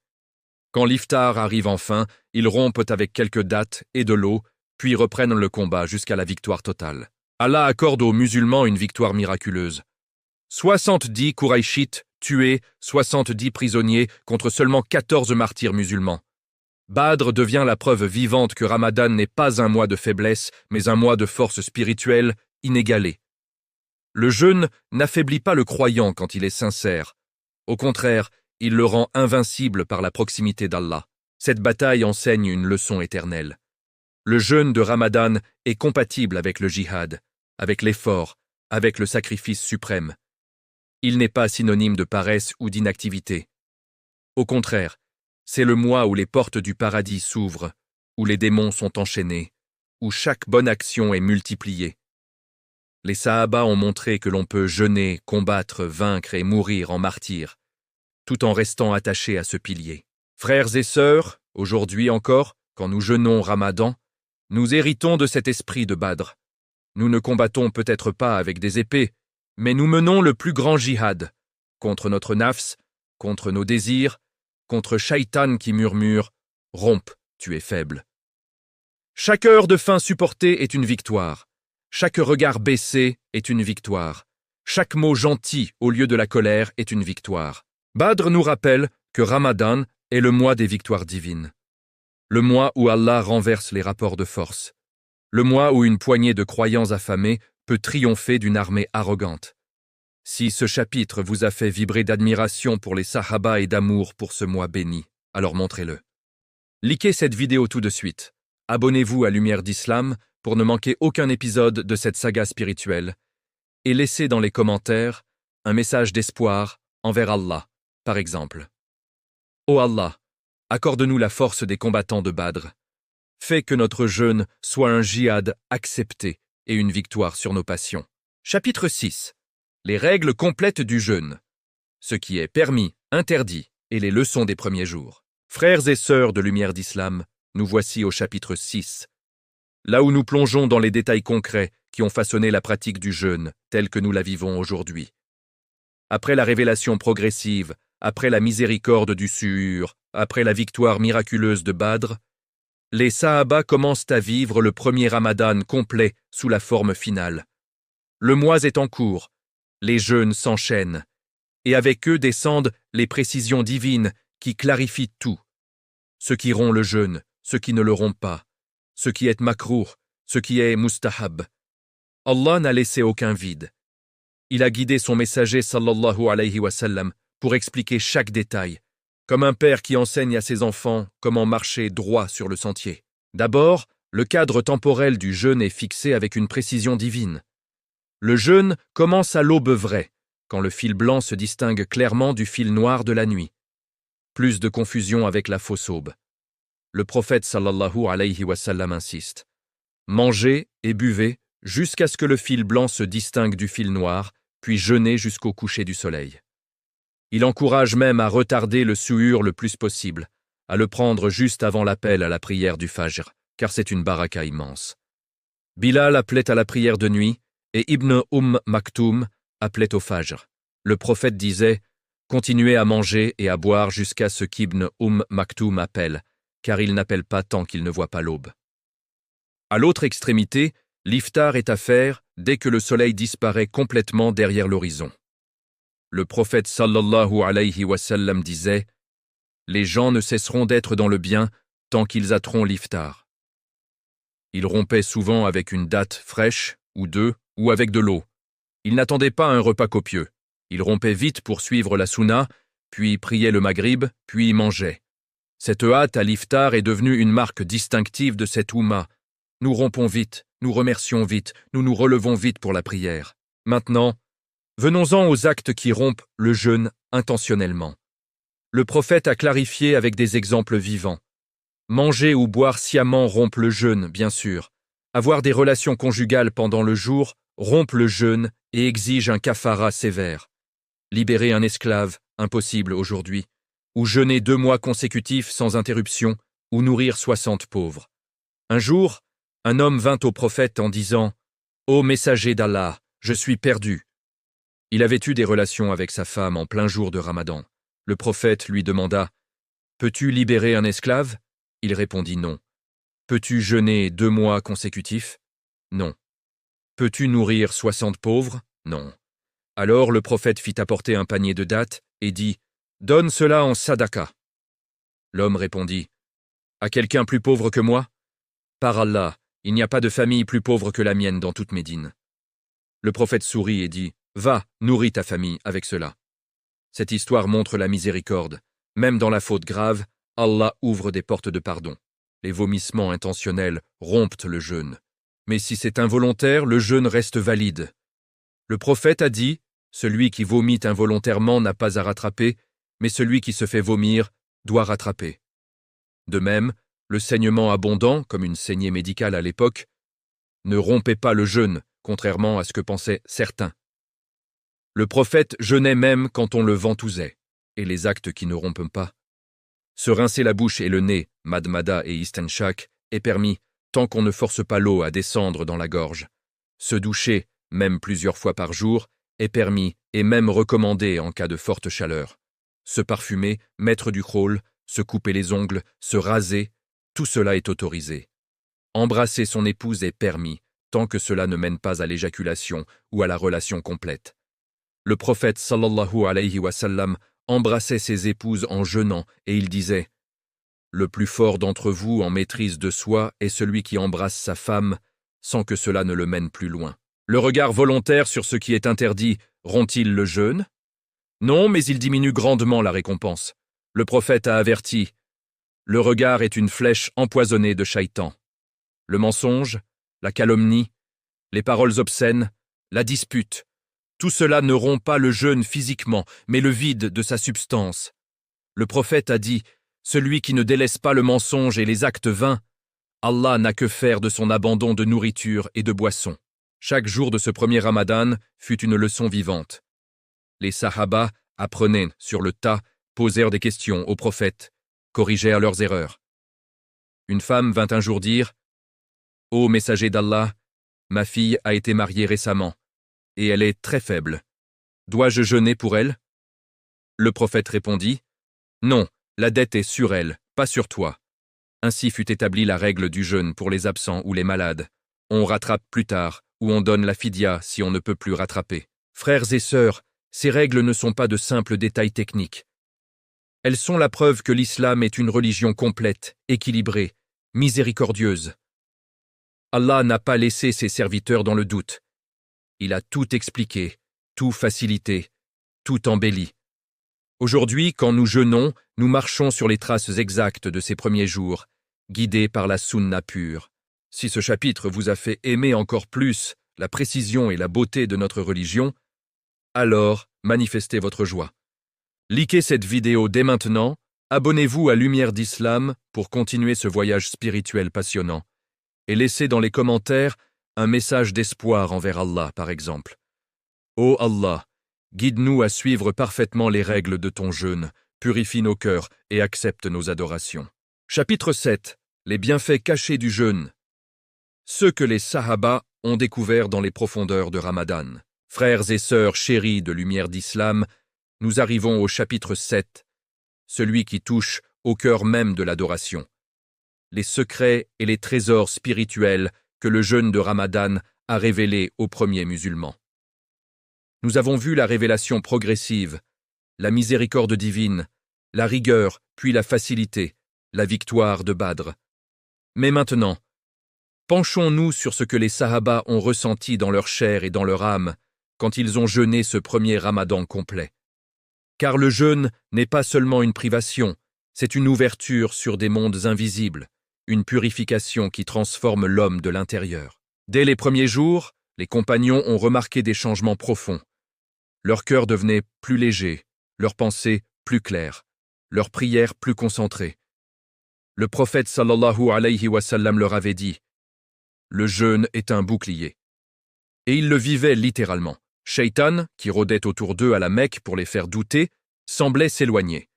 S1: Quand l'iftar arrive enfin, ils rompent avec quelques dattes et de l'eau, puis reprennent le combat jusqu'à la victoire totale. Allah accorde aux musulmans une victoire miraculeuse. 70 Qurayshites tués, 70 prisonniers contre seulement 14 martyrs musulmans. Badr devient la preuve vivante que Ramadan n'est pas un mois de faiblesse, mais un mois de force spirituelle inégalée. Le jeûne n'affaiblit pas le croyant quand il est sincère. Au contraire, il le rend invincible par la proximité d'Allah. Cette bataille enseigne une leçon éternelle. Le jeûne de Ramadan est compatible avec le jihad, avec l'effort, avec le sacrifice suprême. Il n'est pas synonyme de paresse ou d'inactivité. Au contraire, c'est le mois où les portes du paradis s'ouvrent, où les démons sont enchaînés, où chaque bonne action est multipliée. Les Sahaba ont montré que l'on peut jeûner, combattre, vaincre et mourir en martyr, tout en restant attaché à ce pilier. Frères et sœurs, aujourd'hui encore, quand nous jeûnons Ramadan, nous héritons de cet esprit de Badr. Nous ne combattons peut-être pas avec des épées, mais nous menons le plus grand jihad, contre notre nafs, contre nos désirs, contre Shaitan qui murmure « Rompe, tu es faible ». Chaque heure de faim supportée est une victoire. Chaque regard baissé est une victoire. Chaque mot gentil au lieu de la colère est une victoire. Badr nous rappelle que Ramadan est le mois des victoires divines. Le mois où Allah renverse les rapports de force. Le mois où une poignée de croyants affamés peut triompher d'une armée arrogante. Si ce chapitre vous a fait vibrer d'admiration pour les Sahaba et d'amour pour ce mois béni, alors montrez-le. Likez cette vidéo tout de suite. Abonnez-vous à Lumière d'Islam pour ne manquer aucun épisode de cette saga spirituelle. Et laissez dans les commentaires un message d'espoir envers Allah, par exemple. Ô Allah, accorde-nous la force des combattants de Badr. Fais que notre jeûne soit un djihad accepté et une victoire sur nos passions. Chapitre 6. Les règles complètes du jeûne. Ce qui est permis, interdit et les leçons des premiers jours. Frères et sœurs de Lumière d'Islam, nous voici au chapitre 6. Là où nous plongeons dans les détails concrets qui ont façonné la pratique du jeûne telle que nous la vivons aujourd'hui. Après la révélation progressive, après la miséricorde du Suhur, après la victoire miraculeuse de Badr, les Sahaba commencent à vivre le premier Ramadan complet sous la forme finale. Le mois est en cours, les jeûnes s'enchaînent, et avec eux descendent les précisions divines qui clarifient tout. Ce qui rompt le jeûne, ce qui ne le rompt pas, ce qui est makrouh, ce qui est mustahab. Allah n'a laissé aucun vide. Il a guidé son messager sallallahu alayhi wa sallam pour expliquer chaque détail, comme un père qui enseigne à ses enfants comment marcher droit sur le sentier. D'abord, Le cadre temporel du jeûne est fixé avec une précision divine. Le jeûne commence à l'aube vraie, quand le fil blanc se distingue clairement du fil noir de la nuit. Plus de confusion avec la fausse aube. Le prophète sallallahu alayhi wa sallam insiste. Mangez et buvez jusqu'à ce que le fil blanc se distingue du fil noir, puis jeûnez jusqu'au coucher du soleil. Il encourage même à retarder le suhur le plus possible, à le prendre juste avant l'appel à la prière du Fajr, car c'est une baraka immense. Bilal appelait à la prière de nuit, et Ibn Maktoum appelait au Fajr. Le prophète disait « Continuez à manger et à boire jusqu'à ce qu'Ibn Maktoum appelle, car il n'appelle pas tant qu'il ne voit pas l'aube. » À l'autre extrémité, l'iftar est à faire dès que le soleil disparaît complètement derrière l'horizon. Le prophète sallallahu alayhi wa sallam disait « Les gens ne cesseront d'être dans le bien tant qu'ils hâteront l'iftar. » Il rompait souvent avec une date fraîche, ou deux, ou avec de l'eau. Il n'attendait pas un repas copieux. Il rompait vite pour suivre la souna, puis priait le maghrib, puis mangeait. Cette hâte à l'iftar est devenue une marque distinctive de cette oumma. Nous rompons vite, nous remercions vite, nous nous relevons vite pour la prière. Maintenant, venons-en aux actes qui rompent le jeûne intentionnellement. Le prophète a clarifié avec des exemples vivants. Manger ou boire sciemment rompt le jeûne, bien sûr. Avoir des relations conjugales pendant le jour rompt le jeûne et exige un kafara sévère. Libérer un esclave, impossible aujourd'hui. Ou jeûner 2 mois consécutifs sans interruption, ou nourrir 60 pauvres. Un jour, un homme vint au prophète en disant « Ô messager d'Allah, je suis perdu ». Il avait eu des relations avec sa femme en plein jour de Ramadan. Le prophète lui demanda « Peux-tu libérer un esclave ?» Il répondit « Non ». « Peux-tu jeûner 2 mois consécutifs ?» Non. « Peux-tu nourrir 60 pauvres ?» Non. Alors le prophète fit apporter un panier de dattes et dit « Donne cela en sadaka ». L'homme répondit « À quelqu'un plus pauvre que moi ? Par Allah, il n'y a pas de famille plus pauvre que la mienne dans toute Médine. » Le prophète sourit et dit « Va, nourris ta famille avec cela. » Cette histoire montre la miséricorde. Même dans la faute grave, Allah ouvre des portes de pardon. Les vomissements intentionnels rompent le jeûne. Mais si c'est involontaire, le jeûne reste valide. Le prophète a dit « Celui qui vomit involontairement n'a pas à rattraper, mais celui qui se fait vomir doit rattraper. » De même, le saignement abondant, comme une saignée médicale à l'époque, ne rompait pas le jeûne, contrairement à ce que pensaient certains. Le prophète jeûnait même quand on le ventousait, et les actes qui ne rompent pas. Se rincer la bouche et le nez, madmada et istenshak, est permis tant qu'on ne force pas l'eau à descendre dans la gorge. Se doucher, même plusieurs fois par jour, est permis et même recommandé en cas de forte chaleur. Se parfumer, mettre du khôl, se couper les ongles, se raser, tout cela est autorisé. Embrasser son épouse est permis tant que cela ne mène pas à l'éjaculation ou à la relation complète. Le prophète sallallahu alayhi wa sallam embrassait ses épouses en jeûnant et il disait « Le plus fort d'entre vous en maîtrise de soi est celui qui embrasse sa femme sans que cela ne le mène plus loin. » Le regard volontaire sur ce qui est interdit rompt-il le jeûne? Non, mais il diminue grandement la récompense. Le prophète a averti « Le regard est une flèche empoisonnée de Shaitan. » Le mensonge, la calomnie, les paroles obscènes, la dispute, tout cela ne rompt pas le jeûne physiquement, mais le vide de sa substance. Le prophète a dit « Celui qui ne délaisse pas le mensonge et les actes vains, Allah n'a que faire de son abandon de nourriture et de boisson. » Chaque jour de ce premier Ramadan fut une leçon vivante. Les Sahaba apprenaient sur le tas, posèrent des questions au prophète, corrigèrent leurs erreurs. Une femme vint un jour dire « Ô messager d'Allah, ma fille a été mariée récemment, et elle est très faible. Dois-je jeûner pour elle ?» Le prophète répondit « Non, la dette est sur elle, pas sur toi. » Ainsi fut établie la règle du jeûne pour les absents ou les malades. On rattrape plus tard, ou on donne la fidya si on ne peut plus rattraper. Frères et sœurs, ces règles ne sont pas de simples détails techniques. Elles sont la preuve que l'islam est une religion complète, équilibrée, miséricordieuse. Allah n'a pas laissé ses serviteurs dans le doute. Il a tout expliqué, tout facilité, tout embelli. Aujourd'hui, quand nous jeûnons, nous marchons sur les traces exactes de ces premiers jours, guidés par la sunna pure. Si ce chapitre vous a fait aimer encore plus la précision et la beauté de notre religion, alors manifestez votre joie. Likez cette vidéo dès maintenant, abonnez-vous à Lumière d'Islam pour continuer ce voyage spirituel passionnant, et laissez dans les commentaires un message d'espoir envers Allah, par exemple. Ô Allah, guide-nous à suivre parfaitement les règles de ton jeûne, purifie nos cœurs et accepte nos adorations. Chapitre 7. Les bienfaits cachés du jeûne. Ceux que les Sahaba ont découverts dans les profondeurs de Ramadan. Frères et sœurs chéris de Lumière d'Islam, nous arrivons au chapitre 7, celui qui touche au cœur même de l'adoration. Les secrets et les trésors spirituels que le jeûne de Ramadan a révélés aux premiers musulmans. Nous avons vu la révélation progressive, la miséricorde divine, la rigueur, puis la facilité, la victoire de Badr. Mais maintenant, penchons-nous sur ce que les Sahaba ont ressenti dans leur chair et dans leur âme quand ils ont jeûné ce premier Ramadan complet. Car le jeûne n'est pas seulement une privation, c'est une ouverture sur des mondes invisibles, une purification qui transforme l'homme de l'intérieur. Dès les premiers jours, les compagnons ont remarqué des changements profonds. Leur cœur devenait plus léger, leurs pensées plus claires, leurs prières plus concentrées. Le prophète sallallahu alayhi wa sallam leur avait dit « Le jeûne est un bouclier ». Et ils le vivaient littéralement. Shaitan, qui rôdait autour d'eux à la Mecque pour les faire douter, semblait s'éloigner.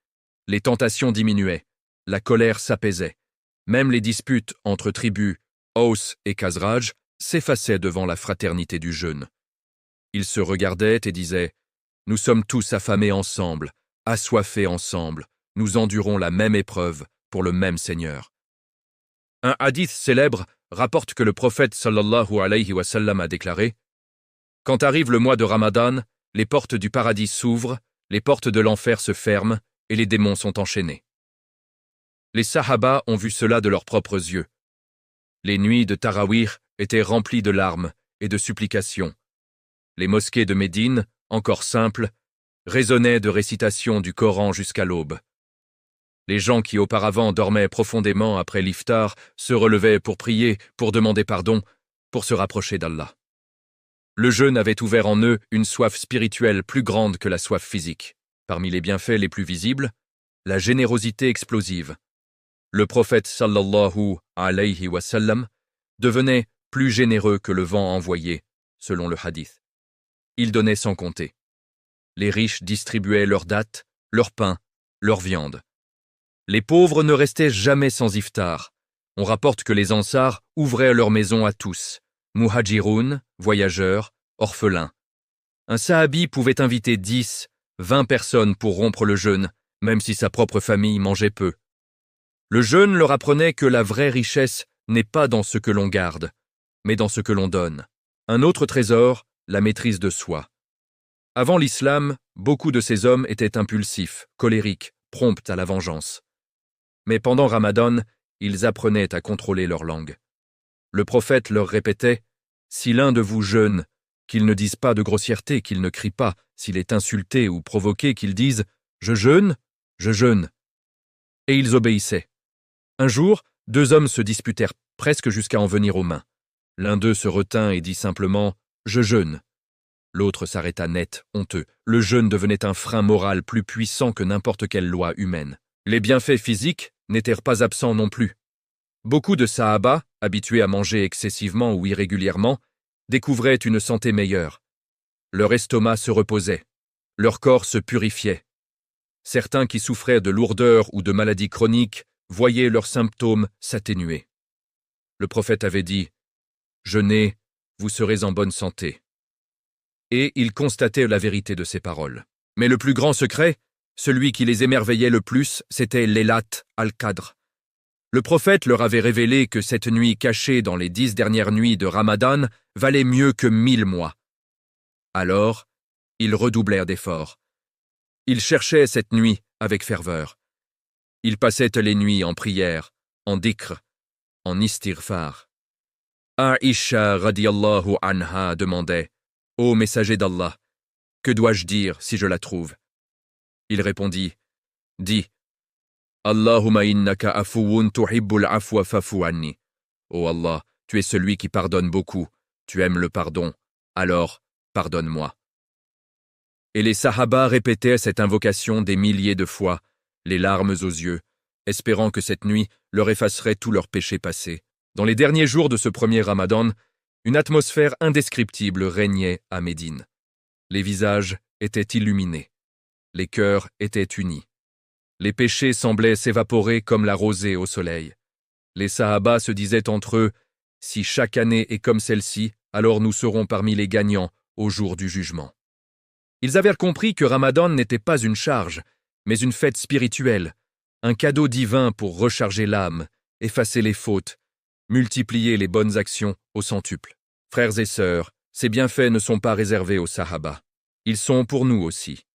S1: Les tentations diminuaient, la colère s'apaisait. Même les disputes entre tribus, Aus et Khazraj, s'effaçaient devant la fraternité du jeûne. Ils se regardaient et disaient « Nous sommes tous affamés ensemble, assoiffés ensemble, nous endurons la même épreuve pour le même Seigneur. » Un hadith célèbre rapporte que le prophète sallallahu alayhi wa sallam a déclaré « Quand arrive le mois de Ramadan, les portes du paradis s'ouvrent, les portes de l'enfer se ferment et les démons sont enchaînés. » Les Sahaba ont vu cela de leurs propres yeux. Les nuits de Tarawih étaient remplies de larmes et de supplications. Les mosquées de Médine, encore simples, résonnaient de récitations du Coran jusqu'à l'aube. Les gens qui auparavant dormaient profondément après l'iftar se relevaient pour prier, pour demander pardon, pour se rapprocher d'Allah. Le jeûne avait ouvert en eux une soif spirituelle plus grande que la soif physique. Parmi les bienfaits les plus visibles, la générosité explosive. Le prophète sallallahu alayhi wa sallam devenait plus généreux que le vent envoyé, selon le hadith. Il donnait sans compter. Les riches distribuaient leurs dattes, leur pain, leur viande. Les pauvres ne restaient jamais sans iftar. On rapporte que les Ansars ouvraient leurs maisons à tous, muhajiroun, voyageurs, orphelins. Un sahabi pouvait inviter 10, 20 personnes pour rompre le jeûne, même si sa propre famille mangeait peu. Le jeûne leur apprenait que la vraie richesse n'est pas dans ce que l'on garde, mais dans ce que l'on donne. Un autre trésor, la maîtrise de soi. Avant l'islam, beaucoup de ces hommes étaient impulsifs, colériques, prompts à la vengeance. Mais pendant Ramadan, ils apprenaient à contrôler leur langue. Le prophète leur répétait « Si l'un de vous jeûne, qu'il ne dise pas de grossièreté, qu'il ne crie pas, s'il est insulté ou provoqué, qu'il dise « Je jeûne, je jeûne ». Et ils obéissaient. Un jour, 2 hommes se disputèrent presque jusqu'à en venir aux mains. L'un d'eux se retint et dit simplement « Je jeûne ». L'autre s'arrêta net, honteux. Le jeûne devenait un frein moral plus puissant que n'importe quelle loi humaine. Les bienfaits physiques n'étaient pas absents non plus. Beaucoup de Sahaba, habitués à manger excessivement ou irrégulièrement, découvraient une santé meilleure. Leur estomac se reposait. Leur corps se purifiait. Certains qui souffraient de lourdeurs ou de maladies chroniques voyaient leurs symptômes s'atténuer. Le prophète avait dit « Jeûnez, vous serez en bonne santé. » Et ils constataient la vérité de ces paroles. Mais le plus grand secret, celui qui les émerveillait le plus, c'était Laylat al-Qadr. Le prophète leur avait révélé que cette nuit cachée dans les 10 dernières nuits de Ramadan valait mieux que 1000 mois. Alors, ils redoublèrent d'efforts. Ils cherchaient cette nuit avec ferveur. Ils passaient les nuits en prière, en dhikr, en istighfar. Aïcha radiyallahu anha demandait « Ô messager d'Allah, que dois-je dire si je la trouve ?» Il répondit « Dis, Allahumma innaka afuwun tuhibbul afwa fa'fu anni. Ô Allah, tu es celui qui pardonne beaucoup, tu aimes le pardon, alors pardonne-moi. Et les Sahaba répétaient cette invocation des milliers de fois, les larmes aux yeux, espérant que cette nuit leur effacerait tous leurs péchés passés. Dans les derniers jours de ce premier Ramadan, une atmosphère indescriptible régnait à Médine. Les visages étaient illuminés, les cœurs étaient unis. Les péchés semblaient s'évaporer comme la rosée au soleil. Les Sahaba se disaient entre eux, « Si chaque année est comme celle-ci, alors nous serons parmi les gagnants au jour du jugement. » Ils avaient compris que Ramadan n'était pas une charge, mais une fête spirituelle, un cadeau divin pour recharger l'âme, effacer les fautes, multiplier les bonnes actions au centuple. Frères et sœurs, ces bienfaits ne sont pas réservés aux Sahaba. Ils sont pour nous aussi.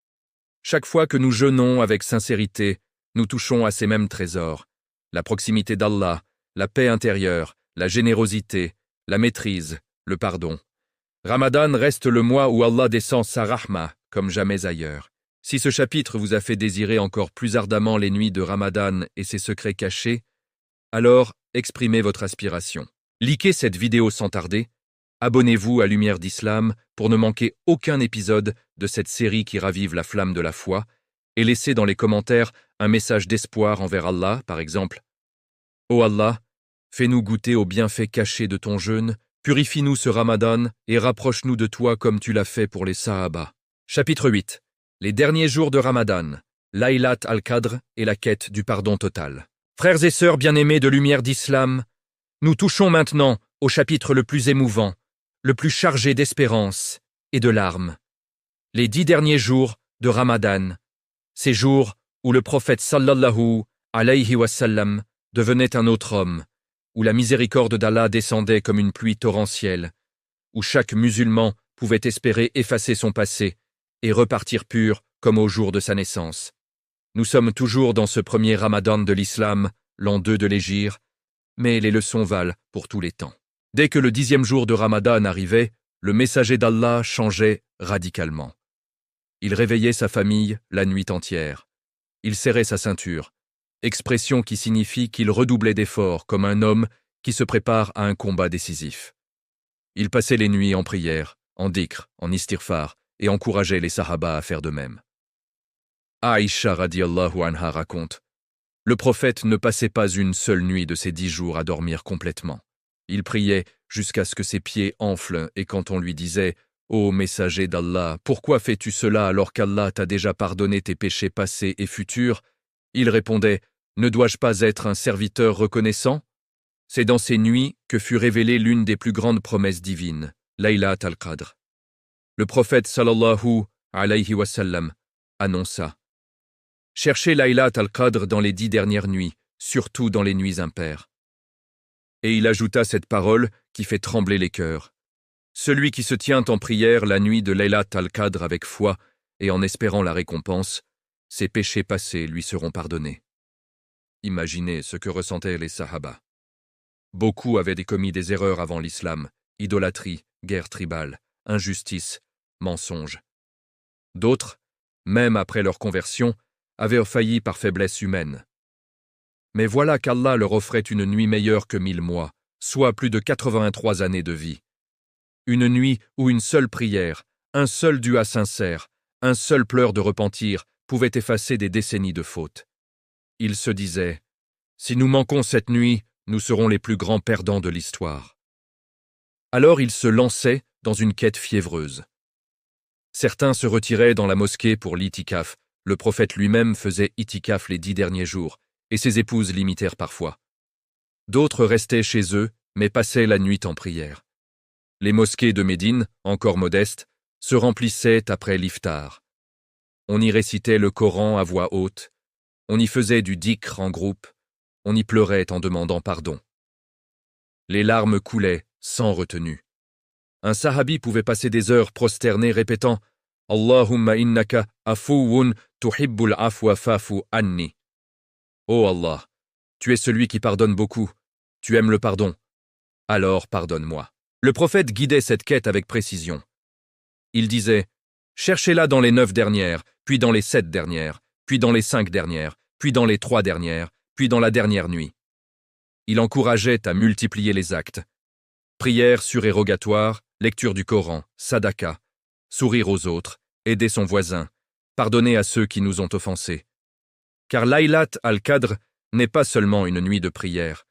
S1: Chaque fois que nous jeûnons avec sincérité, nous touchons à ces mêmes trésors, la proximité d'Allah, la paix intérieure, la générosité, la maîtrise, le pardon. Ramadan reste le mois où Allah descend sa rahma comme jamais ailleurs. Si ce chapitre vous a fait désirer encore plus ardemment les nuits de Ramadan et ses secrets cachés, alors exprimez votre aspiration. Likez cette vidéo sans tarder, abonnez-vous à Lumière d'Islam pour ne manquer aucun épisode de cette série qui ravive la flamme de la foi, et laissez dans les commentaires un message d'espoir envers Allah, par exemple. Ô Allah, fais-nous goûter aux bienfaits cachés de ton jeûne, purifie-nous ce Ramadan et rapproche-nous de toi comme tu l'as fait pour les Sahaba. Chapitre 8. Les derniers jours de Ramadan, Laylat al-Qadr et la quête du pardon total. Frères et sœurs bien-aimés de Lumière d'Islam, nous touchons maintenant au chapitre le plus émouvant, le plus chargé d'espérance et de larmes. Les 10 derniers jours de Ramadan, ces jours où le prophète sallallahu alayhi wa sallam devenait un autre homme, où la miséricorde d'Allah descendait comme une pluie torrentielle, où chaque musulman pouvait espérer effacer son passé et repartir pur comme au jour de sa naissance. Nous sommes toujours dans ce premier Ramadan de l'Islam, l'an 2 de l'Hégire, mais les leçons valent pour tous les temps. Dès que le 10e jour de Ramadan arrivait, le messager d'Allah changeait radicalement. Il réveillait sa famille la nuit entière. Il serrait sa ceinture, expression qui signifie qu'il redoublait d'efforts comme un homme qui se prépare à un combat décisif. Il passait les nuits en prière, en dhikr, en istighfar, et encourageait les Sahaba à faire de même. Aïcha radiyallahu anha raconte, « Le prophète ne passait pas une seule nuit de ces 10 jours à dormir complètement. Il priait jusqu'à ce que ses pieds enflent et quand on lui disait « Ô messager d'Allah, pourquoi fais-tu cela alors qu'Allah t'a déjà pardonné tes péchés passés et futurs ?» Il répondait « Ne dois-je pas être un serviteur reconnaissant ?» C'est dans ces nuits que fut révélée l'une des plus grandes promesses divines, Laylat al-Qadr. Le prophète sallallahu alayhi wa sallam annonça « Cherchez Laylat al-Qadr dans les 10 dernières nuits, surtout dans les nuits impaires. » Et il ajouta cette parole qui fait trembler les cœurs. Celui qui se tient en prière la nuit de Laylat al-Qadr avec foi et en espérant la récompense, ses péchés passés lui seront pardonnés. Imaginez ce que ressentaient les Sahaba. Beaucoup avaient commis des erreurs avant l'islam, idolâtrie, guerre tribale, injustice, mensonge. D'autres, même après leur conversion, avaient failli par faiblesse humaine. Mais voilà qu'Allah leur offrait une nuit meilleure que 1000 mois, soit plus de 83 années de vie. Une nuit où une seule prière, un seul dua sincère, un seul pleur de repentir pouvait effacer des décennies de fautes. Ils se disaient « Si nous manquons cette nuit, nous serons les plus grands perdants de l'histoire. » Alors ils se lançaient dans une quête fiévreuse. Certains se retiraient dans la mosquée pour l'itikaf. Le prophète lui-même faisait itikaf les 10 derniers jours, et ses épouses l'imitèrent parfois. D'autres restaient chez eux, mais passaient la nuit en prière. Les mosquées de Médine, encore modestes, se remplissaient après l'iftar. On y récitait le Coran à voix haute, on y faisait du dhikr en groupe, on y pleurait en demandant pardon. Les larmes coulaient sans retenue. Un sahabi pouvait passer des heures prosterné répétant « Allahumma innaka afuwun tuhibbul afwa fa'fu anni » Ô Allah, tu es celui qui pardonne beaucoup, tu aimes le pardon, alors pardonne-moi. Le prophète guidait cette quête avec précision. Il disait « Cherchez-la dans les 9 dernières, puis dans les 7 dernières, puis dans les 5 dernières, puis dans les 3 dernières, puis dans la dernière nuit. » Il encourageait à multiplier les actes. Prière surérogatoire, lecture du Coran, sadaka, sourire aux autres, aider son voisin, pardonner à ceux qui nous ont offensés. Car Laylat al-Qadr n'est pas seulement une nuit de prière.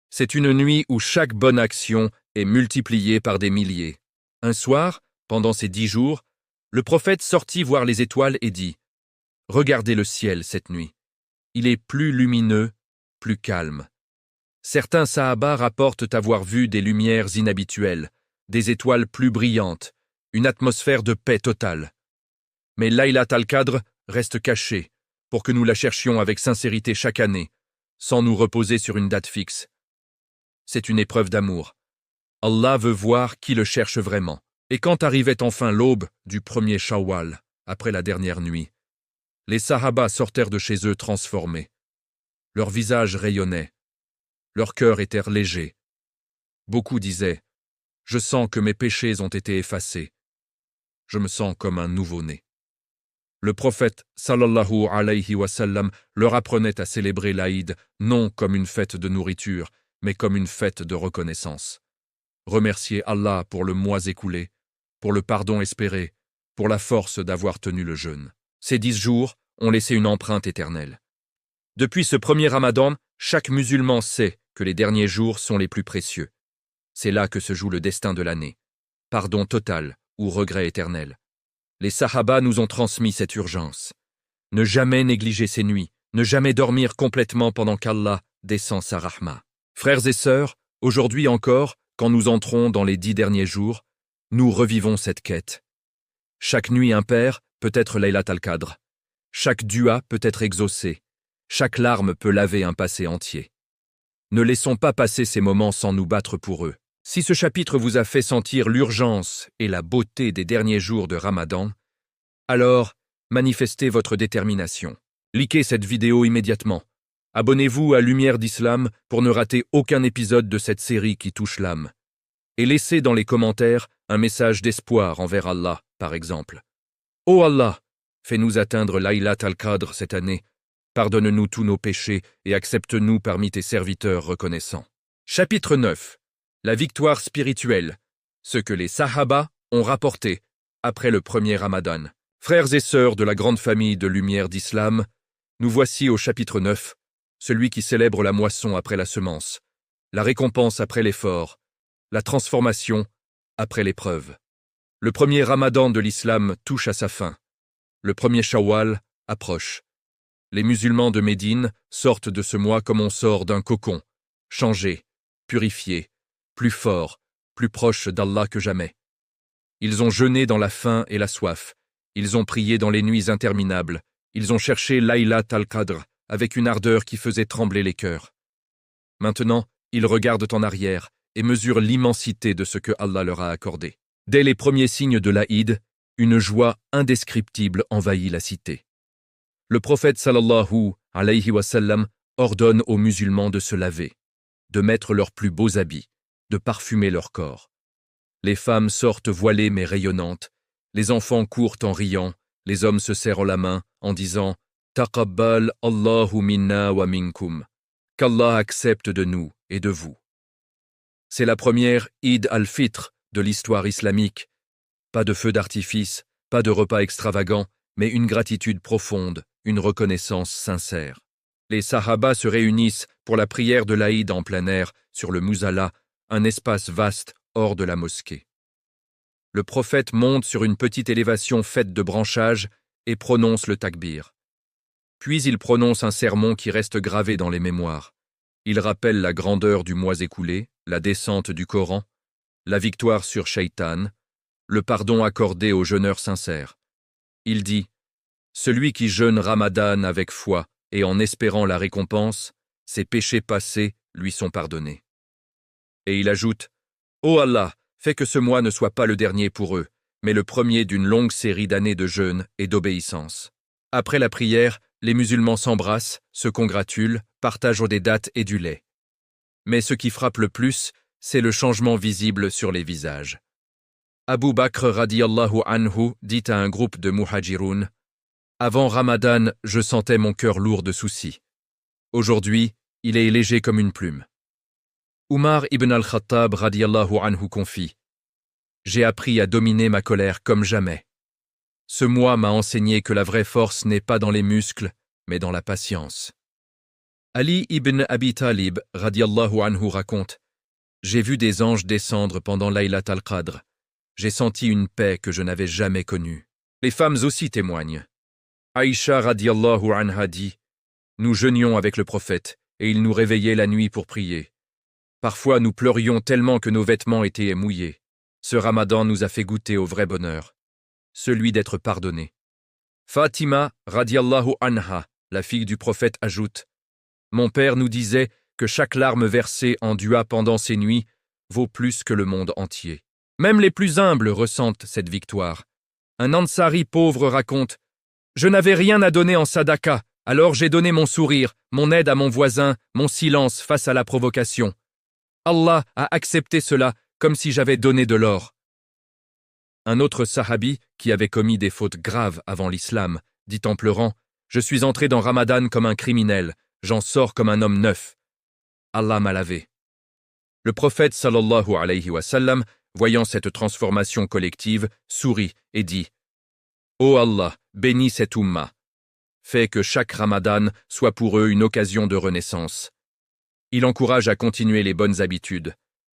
S1: C'est une nuit où chaque bonne action est multipliée par des milliers. Un soir, pendant ces 10 jours, le prophète sortit voir les étoiles et dit « Regardez le ciel cette nuit. Il est plus lumineux, plus calme. » Certains sahabas rapportent avoir vu des lumières inhabituelles, des étoiles plus brillantes, une atmosphère de paix totale. Mais Laylat al-Qadr reste cachée pour que nous la cherchions avec sincérité chaque année, sans nous reposer sur une date fixe. C'est une épreuve d'amour. Allah veut voir qui le cherche vraiment. Et quand arrivait enfin l'aube du premier Shawwal, après la dernière nuit, les Sahaba sortèrent de chez eux transformés. Leurs visages rayonnaient, leurs cœurs étaient légers. Beaucoup disaient « Je sens que mes péchés ont été effacés. Je me sens comme un nouveau-né. » Le prophète sallallahu alayhi wa sallam leur apprenait à célébrer l'Aïd non comme une fête de nourriture, mais comme une fête de reconnaissance. Remercier Allah pour le mois écoulé, pour le pardon espéré, pour la force d'avoir tenu le jeûne. Ces 10 jours ont laissé une empreinte éternelle. Depuis ce premier Ramadan, chaque musulman sait que les derniers jours sont les plus précieux. C'est là que se joue le destin de l'année. Pardon total ou regret éternel. Les Sahaba nous ont transmis cette urgence. Ne jamais négliger ces nuits, ne jamais dormir complètement pendant qu'Allah descend sa rahma. Frères et sœurs, aujourd'hui encore, quand nous entrons dans les 10 derniers jours, nous revivons cette quête. Chaque nuit impaire peut être Laylat al-Qadr. Chaque dua peut être exaucé. Chaque larme peut laver un passé entier. Ne laissons pas passer ces moments sans nous battre pour eux. Si ce chapitre vous a fait sentir l'urgence et la beauté des derniers jours de Ramadan, alors manifestez votre détermination. Likez cette vidéo immédiatement. Abonnez-vous à Lumière d'Islam pour ne rater aucun épisode de cette série qui touche l'âme. Et laissez dans les commentaires un message d'espoir envers Allah, par exemple. Ô Allah, fais-nous atteindre Laylat al-Qadr cette année. Pardonne-nous tous nos péchés et accepte-nous parmi tes serviteurs reconnaissants. Chapitre 9. La victoire spirituelle. Ce que les Sahaba ont rapporté après le premier Ramadan. Frères et sœurs de la grande famille de Lumière d'Islam, nous voici au chapitre 9, celui qui célèbre la moisson après la semence, la récompense après l'effort, la transformation après l'épreuve. Le premier Ramadan de l'islam touche à sa fin. Le premier Shawwal approche. Les musulmans de Médine sortent de ce mois comme on sort d'un cocon, changés, purifiés, plus forts, plus proches d'Allah que jamais. Ils ont jeûné dans la faim et la soif, ils ont prié dans les nuits interminables, ils ont cherché Laylat al-Qadr avec une ardeur qui faisait trembler les cœurs. Maintenant, ils regardent en arrière et mesurent l'immensité de ce que Allah leur a accordé. Dès les premiers signes de l'Aïd, une joie indescriptible envahit la cité. Le prophète sallallahu alayhi wa sallam ordonne aux musulmans de se laver, de mettre leurs plus beaux habits, de parfumer leur corps. Les femmes sortent voilées mais rayonnantes, les enfants courent en riant, les hommes se serrent la main en disant « Taqabbal Allahu minna wa minkum » qu'Allah accepte de nous et de vous. C'est la première Eid al-Fitr de l'histoire islamique. Pas de feux d'artifice, pas de repas extravagants, mais une gratitude profonde, une reconnaissance sincère. Les Sahaba se réunissent pour la prière de l'Aïd en plein air, sur le Musalla, un espace vaste hors de la mosquée. Le prophète monte sur une petite élévation faite de branchages et prononce le takbir. Puis il prononce un sermon qui reste gravé dans les mémoires. Il rappelle la grandeur du mois écoulé, la descente du Coran, la victoire sur Shaitan, le pardon accordé aux jeûneurs sincères. Il dit « Celui qui jeûne Ramadan avec foi et en espérant la récompense, ses péchés passés lui sont pardonnés. » Et il ajoute « Ô Allah, fais que ce mois ne soit pas le dernier pour eux, mais le premier d'une longue série d'années de jeûne et d'obéissance. » Après la prière, les musulmans s'embrassent, se congratulent, partagent des dattes et du lait. Mais ce qui frappe le plus, c'est le changement visible sur les visages. Abu Bakr radiyallahu anhu dit à un groupe de muhajiroun « Avant Ramadan, je sentais mon cœur lourd de soucis. Aujourd'hui, il est léger comme une plume. » Umar ibn al-Khattab radiyallahu anhu confie: J'ai appris à dominer ma colère comme jamais. Ce mois m'a enseigné que la vraie force n'est pas dans les muscles, mais dans la patience. Ali ibn Abi Talib radiyallahu anhu raconte: J'ai vu des anges descendre pendant Laylat al-Qadr. J'ai senti une paix que je n'avais jamais connue. Les femmes aussi témoignent. Aïcha radiyallahu anha dit: Nous jeûnions avec le prophète, et il nous réveillait la nuit pour prier. Parfois nous pleurions tellement que nos vêtements étaient mouillés. Ce ramadan nous a fait goûter au vrai bonheur, celui d'être pardonné. Fatima radiyallahu anha, la fille du prophète, ajoute: Mon père nous disait que chaque larme versée en dua pendant ces nuits vaut plus que le monde entier. Même les plus humbles ressentent cette victoire. Un Ansari pauvre raconte: Je n'avais rien à donner en sadaka, alors j'ai donné mon sourire, mon aide à mon voisin, mon silence face à la provocation. Allah a accepté cela comme si j'avais donné de l'or. Un autre sahabi, qui avait commis des fautes graves avant l'islam, dit en pleurant: Je suis entré dans Ramadan comme un criminel, j'en sors comme un homme neuf. Allah m'a lavé. Le prophète sallallahu alayhi wa sallam, voyant cette transformation collective, sourit et dit: Ô Allah, bénis cette Ummah. Fais que chaque Ramadan soit pour eux une occasion de renaissance. Il encourage à continuer les bonnes habitudes,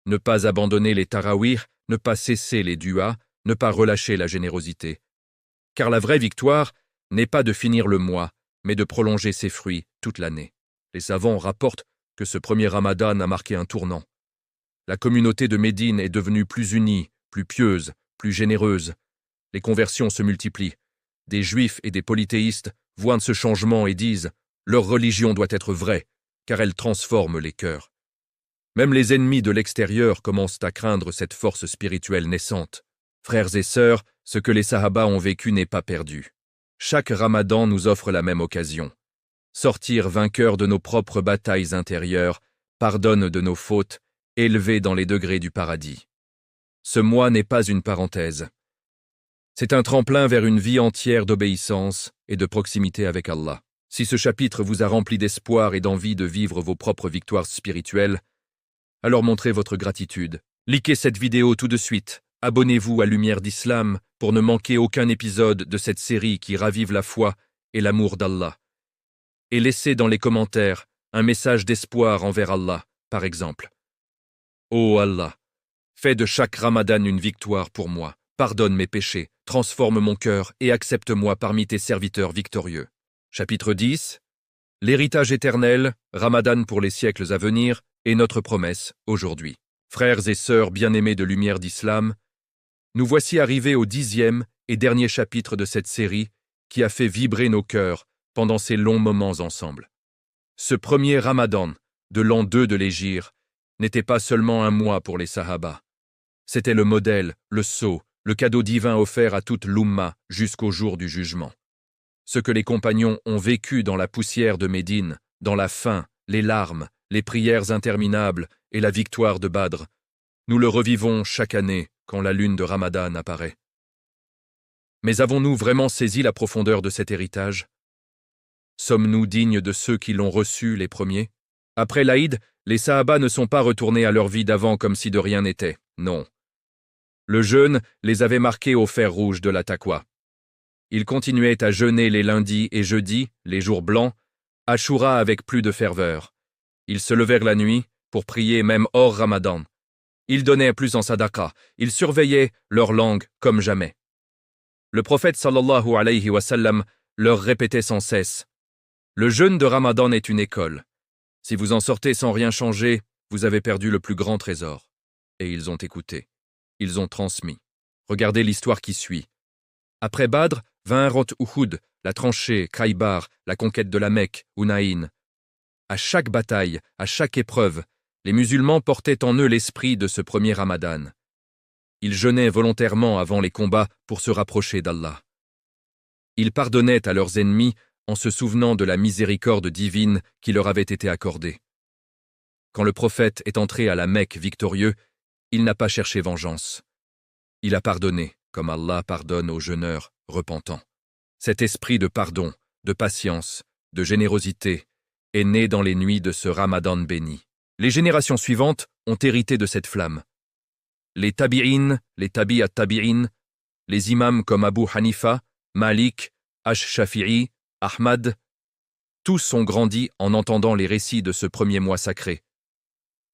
S1: ne pas abandonner les tarawih, ne pas cesser les duas, ne pas relâcher la générosité. Car la vraie victoire n'est pas de finir le mois, mais de prolonger ses fruits toute l'année. Les savants rapportent que ce premier Ramadan a marqué un tournant. La communauté de Médine est devenue plus unie, plus pieuse, plus généreuse. Les conversions se multiplient. Des juifs et des polythéistes voient ce changement et disent: Leur religion doit être vraie, car elle transforme les cœurs. Même les ennemis de l'extérieur commencent à craindre cette force spirituelle naissante. Frères et sœurs, ce que les Sahaba ont vécu n'est pas perdu. Chaque Ramadan nous offre la même occasion. Sortir vainqueur de nos propres batailles intérieures, pardonne de nos fautes, élevé dans les degrés du paradis. Ce mois n'est pas une parenthèse. C'est un tremplin vers une vie entière d'obéissance et de proximité avec Allah. Si ce chapitre vous a rempli d'espoir et d'envie de vivre vos propres victoires spirituelles, alors montrez votre gratitude. Likez cette vidéo tout de suite. Abonnez-vous à Lumière d'Islam pour ne manquer aucun épisode de cette série qui ravive la foi et l'amour d'Allah. Et laissez dans les commentaires un message d'espoir envers Allah, par exemple. Ô Allah, fais de chaque Ramadan une victoire pour moi. Pardonne mes péchés, transforme mon cœur et accepte-moi parmi tes serviteurs victorieux. Chapitre 10. L'héritage éternel, Ramadan pour les siècles à venir, est notre promesse aujourd'hui. Frères et sœurs bien-aimés de Lumière d'Islam, nous voici arrivés au 10e et dernier chapitre de cette série qui a fait vibrer nos cœurs pendant ces longs moments ensemble. Ce premier Ramadan de l'an 2 de l'Hégire n'était pas seulement un mois pour les Sahaba. C'était le modèle, le sceau, le cadeau divin offert à toute l'Ummah jusqu'au jour du jugement. Ce que les compagnons ont vécu dans la poussière de Médine, dans la faim, les larmes, les prières interminables et la victoire de Badr, nous le revivons chaque année quand la lune de Ramadan apparaît. Mais avons-nous vraiment saisi la profondeur de cet héritage? Sommes-nous dignes de ceux qui l'ont reçu les premiers? Après l'Aïd, les Sahaba ne sont pas retournés à leur vie d'avant comme si de rien n'était, non. Le jeûne les avait marqués au fer rouge de la taqwa. Ils continuaient à jeûner les lundis et jeudis, les jours blancs, Ashura avec plus de ferveur. Ils se levèrent la nuit pour prier même hors Ramadan. Ils donnaient plus en sadaqa, ils surveillaient leur langue comme jamais. Le prophète sallallahu alayhi wa sallam leur répétait sans cesse: Le jeûne de Ramadan est une école. Si vous en sortez sans rien changer, vous avez perdu le plus grand trésor. Et ils ont écouté. Ils ont transmis. Regardez l'histoire qui suit. Après Badr, vint Uhud, la tranchée, Khaybar, la conquête de la Mecque, Hunayn. À chaque bataille, à chaque épreuve, les musulmans portaient en eux l'esprit de ce premier Ramadan. Ils jeûnaient volontairement avant les combats pour se rapprocher d'Allah. Ils pardonnaient à leurs ennemis en se souvenant de la miséricorde divine qui leur avait été accordée. Quand le prophète est entré à la Mecque victorieux, il n'a pas cherché vengeance. Il a pardonné, comme Allah pardonne aux jeûneurs repentants. Cet esprit de pardon, de patience, de générosité est né dans les nuits de ce Ramadan béni. Les générations suivantes ont hérité de cette flamme. Les tabi'in, les tabi'at tabi'in, les imams comme Abu Hanifa, Malik, Ash-Shafi'i, Ahmad, tous ont grandi en entendant les récits de ce premier mois sacré.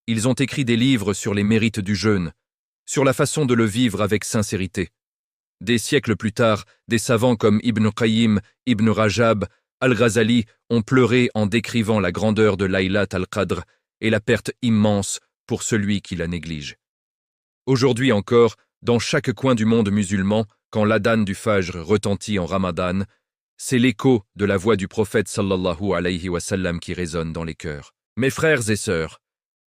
S1: Ils ont écrit des livres sur les mérites du jeûne, sur la façon de le vivre avec sincérité. Des siècles plus tard, des savants comme Ibn Qayyim, Ibn Rajab, Al-Ghazali ont pleuré en décrivant la grandeur de Laylat al-Qadr et la perte immense pour celui qui la néglige. Aujourd'hui encore, dans chaque coin du monde musulman, quand l'adhan du Fajr retentit en Ramadan, c'est l'écho de la voix du prophète sallallahu alayhi wa sallam qui résonne dans les cœurs. Mes frères et sœurs,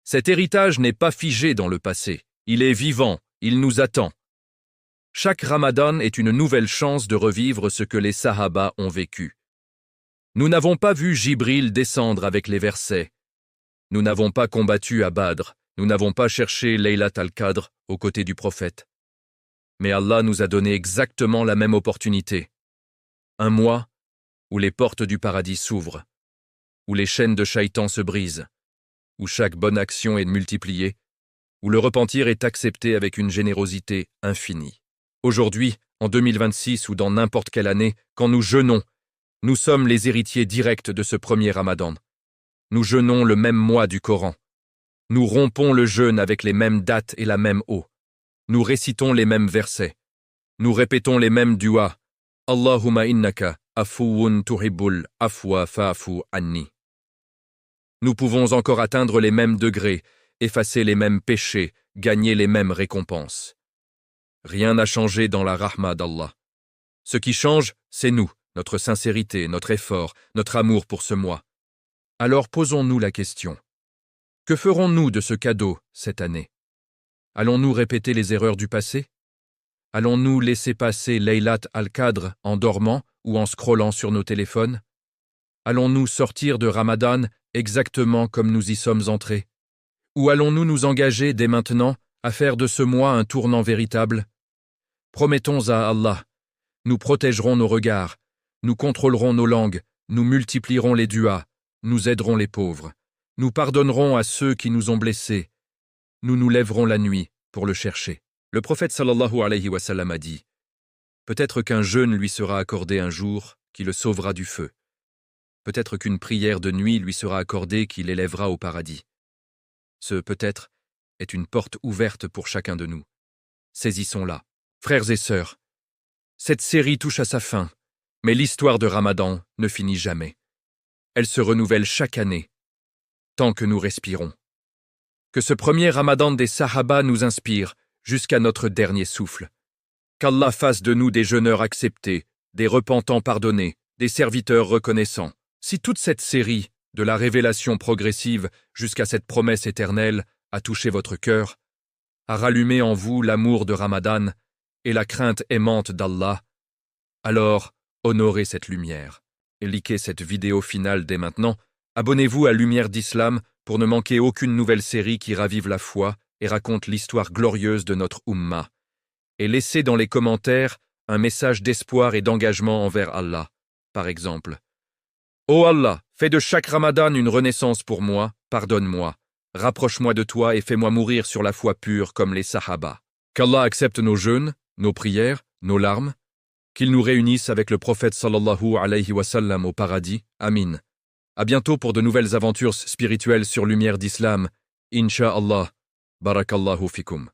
S1: cet héritage n'est pas figé dans le passé, il est vivant, il nous attend. Chaque Ramadan est une nouvelle chance de revivre ce que les Sahaba ont vécu. Nous n'avons pas vu Jibril descendre avec les versets. Nous n'avons pas combattu à Badr, nous n'avons pas cherché Laylat al-Qadr aux côtés du prophète. Mais Allah nous a donné exactement la même opportunité. Un mois où les portes du paradis s'ouvrent, où les chaînes de Shaitan se brisent, où chaque bonne action est multipliée, où le repentir est accepté avec une générosité infinie. Aujourd'hui, en 2026 ou dans n'importe quelle année, quand nous jeûnons, nous sommes les héritiers directs de ce premier Ramadan. Nous jeûnons le même mois du Coran. Nous rompons le jeûne avec les mêmes dates et la même eau. Nous récitons les mêmes versets. Nous répétons les mêmes duas. Allahumma innaka afuwun tuhibbul afwa fa'fu anni. Nous pouvons encore atteindre les mêmes degrés, effacer les mêmes péchés, gagner les mêmes récompenses. Rien n'a changé dans la rahma d'Allah. Ce qui change, c'est nous, notre sincérité, notre effort, notre amour pour ce mois. Alors posons-nous la question. Que ferons-nous de ce cadeau cette année? Allons-nous répéter les erreurs du passé? Allons-nous laisser passer Laylat al-Qadr en dormant ou en scrollant sur nos téléphones? Allons-nous sortir de Ramadan exactement comme nous y sommes entrés? Ou allons-nous nous engager dès maintenant à faire de ce mois un tournant véritable? Promettons à Allah, nous protégerons nos regards, nous contrôlerons nos langues, nous multiplierons les duas, nous aiderons les pauvres, nous pardonnerons à ceux qui nous ont blessés, nous nous lèverons la nuit pour le chercher. Le prophète sallallahu alayhi wa sallam a dit, peut-être qu'un jeûne lui sera accordé un jour qui le sauvera du feu. Peut-être qu'une prière de nuit lui sera accordée qui l'élèvera au paradis. Ce peut-être est une porte ouverte pour chacun de nous. Saisissons-la. Frères et sœurs, cette série touche à sa fin, mais l'histoire de Ramadan ne finit jamais. Elle se renouvelle chaque année, tant que nous respirons. Que ce premier Ramadan des Sahaba nous inspire jusqu'à notre dernier souffle. Qu'Allah fasse de nous des jeûneurs acceptés, des repentants pardonnés, des serviteurs reconnaissants. Si toute cette série, de la révélation progressive jusqu'à cette promesse éternelle, a touché votre cœur, a rallumé en vous l'amour de Ramadan et la crainte aimante d'Allah, alors honorez cette lumière. Et likez cette vidéo finale dès maintenant. Abonnez-vous à Lumière d'Islam pour ne manquer aucune nouvelle série qui ravive la foi et raconte l'histoire glorieuse de notre Ummah. Et laissez dans les commentaires un message d'espoir et d'engagement envers Allah. Par exemple, « Ô Allah, fais de chaque Ramadan une renaissance pour moi, pardonne-moi, rapproche-moi de toi et fais-moi mourir sur la foi pure comme les Sahaba. » Qu'Allah accepte nos jeûnes, nos prières, nos larmes, qu'il nous réunisse avec le prophète sallallahu alayhi wa sallam au paradis. Amin. À bientôt pour de nouvelles aventures spirituelles sur Lumière d'Islam. Inch'Allah. Barakallahu fikum.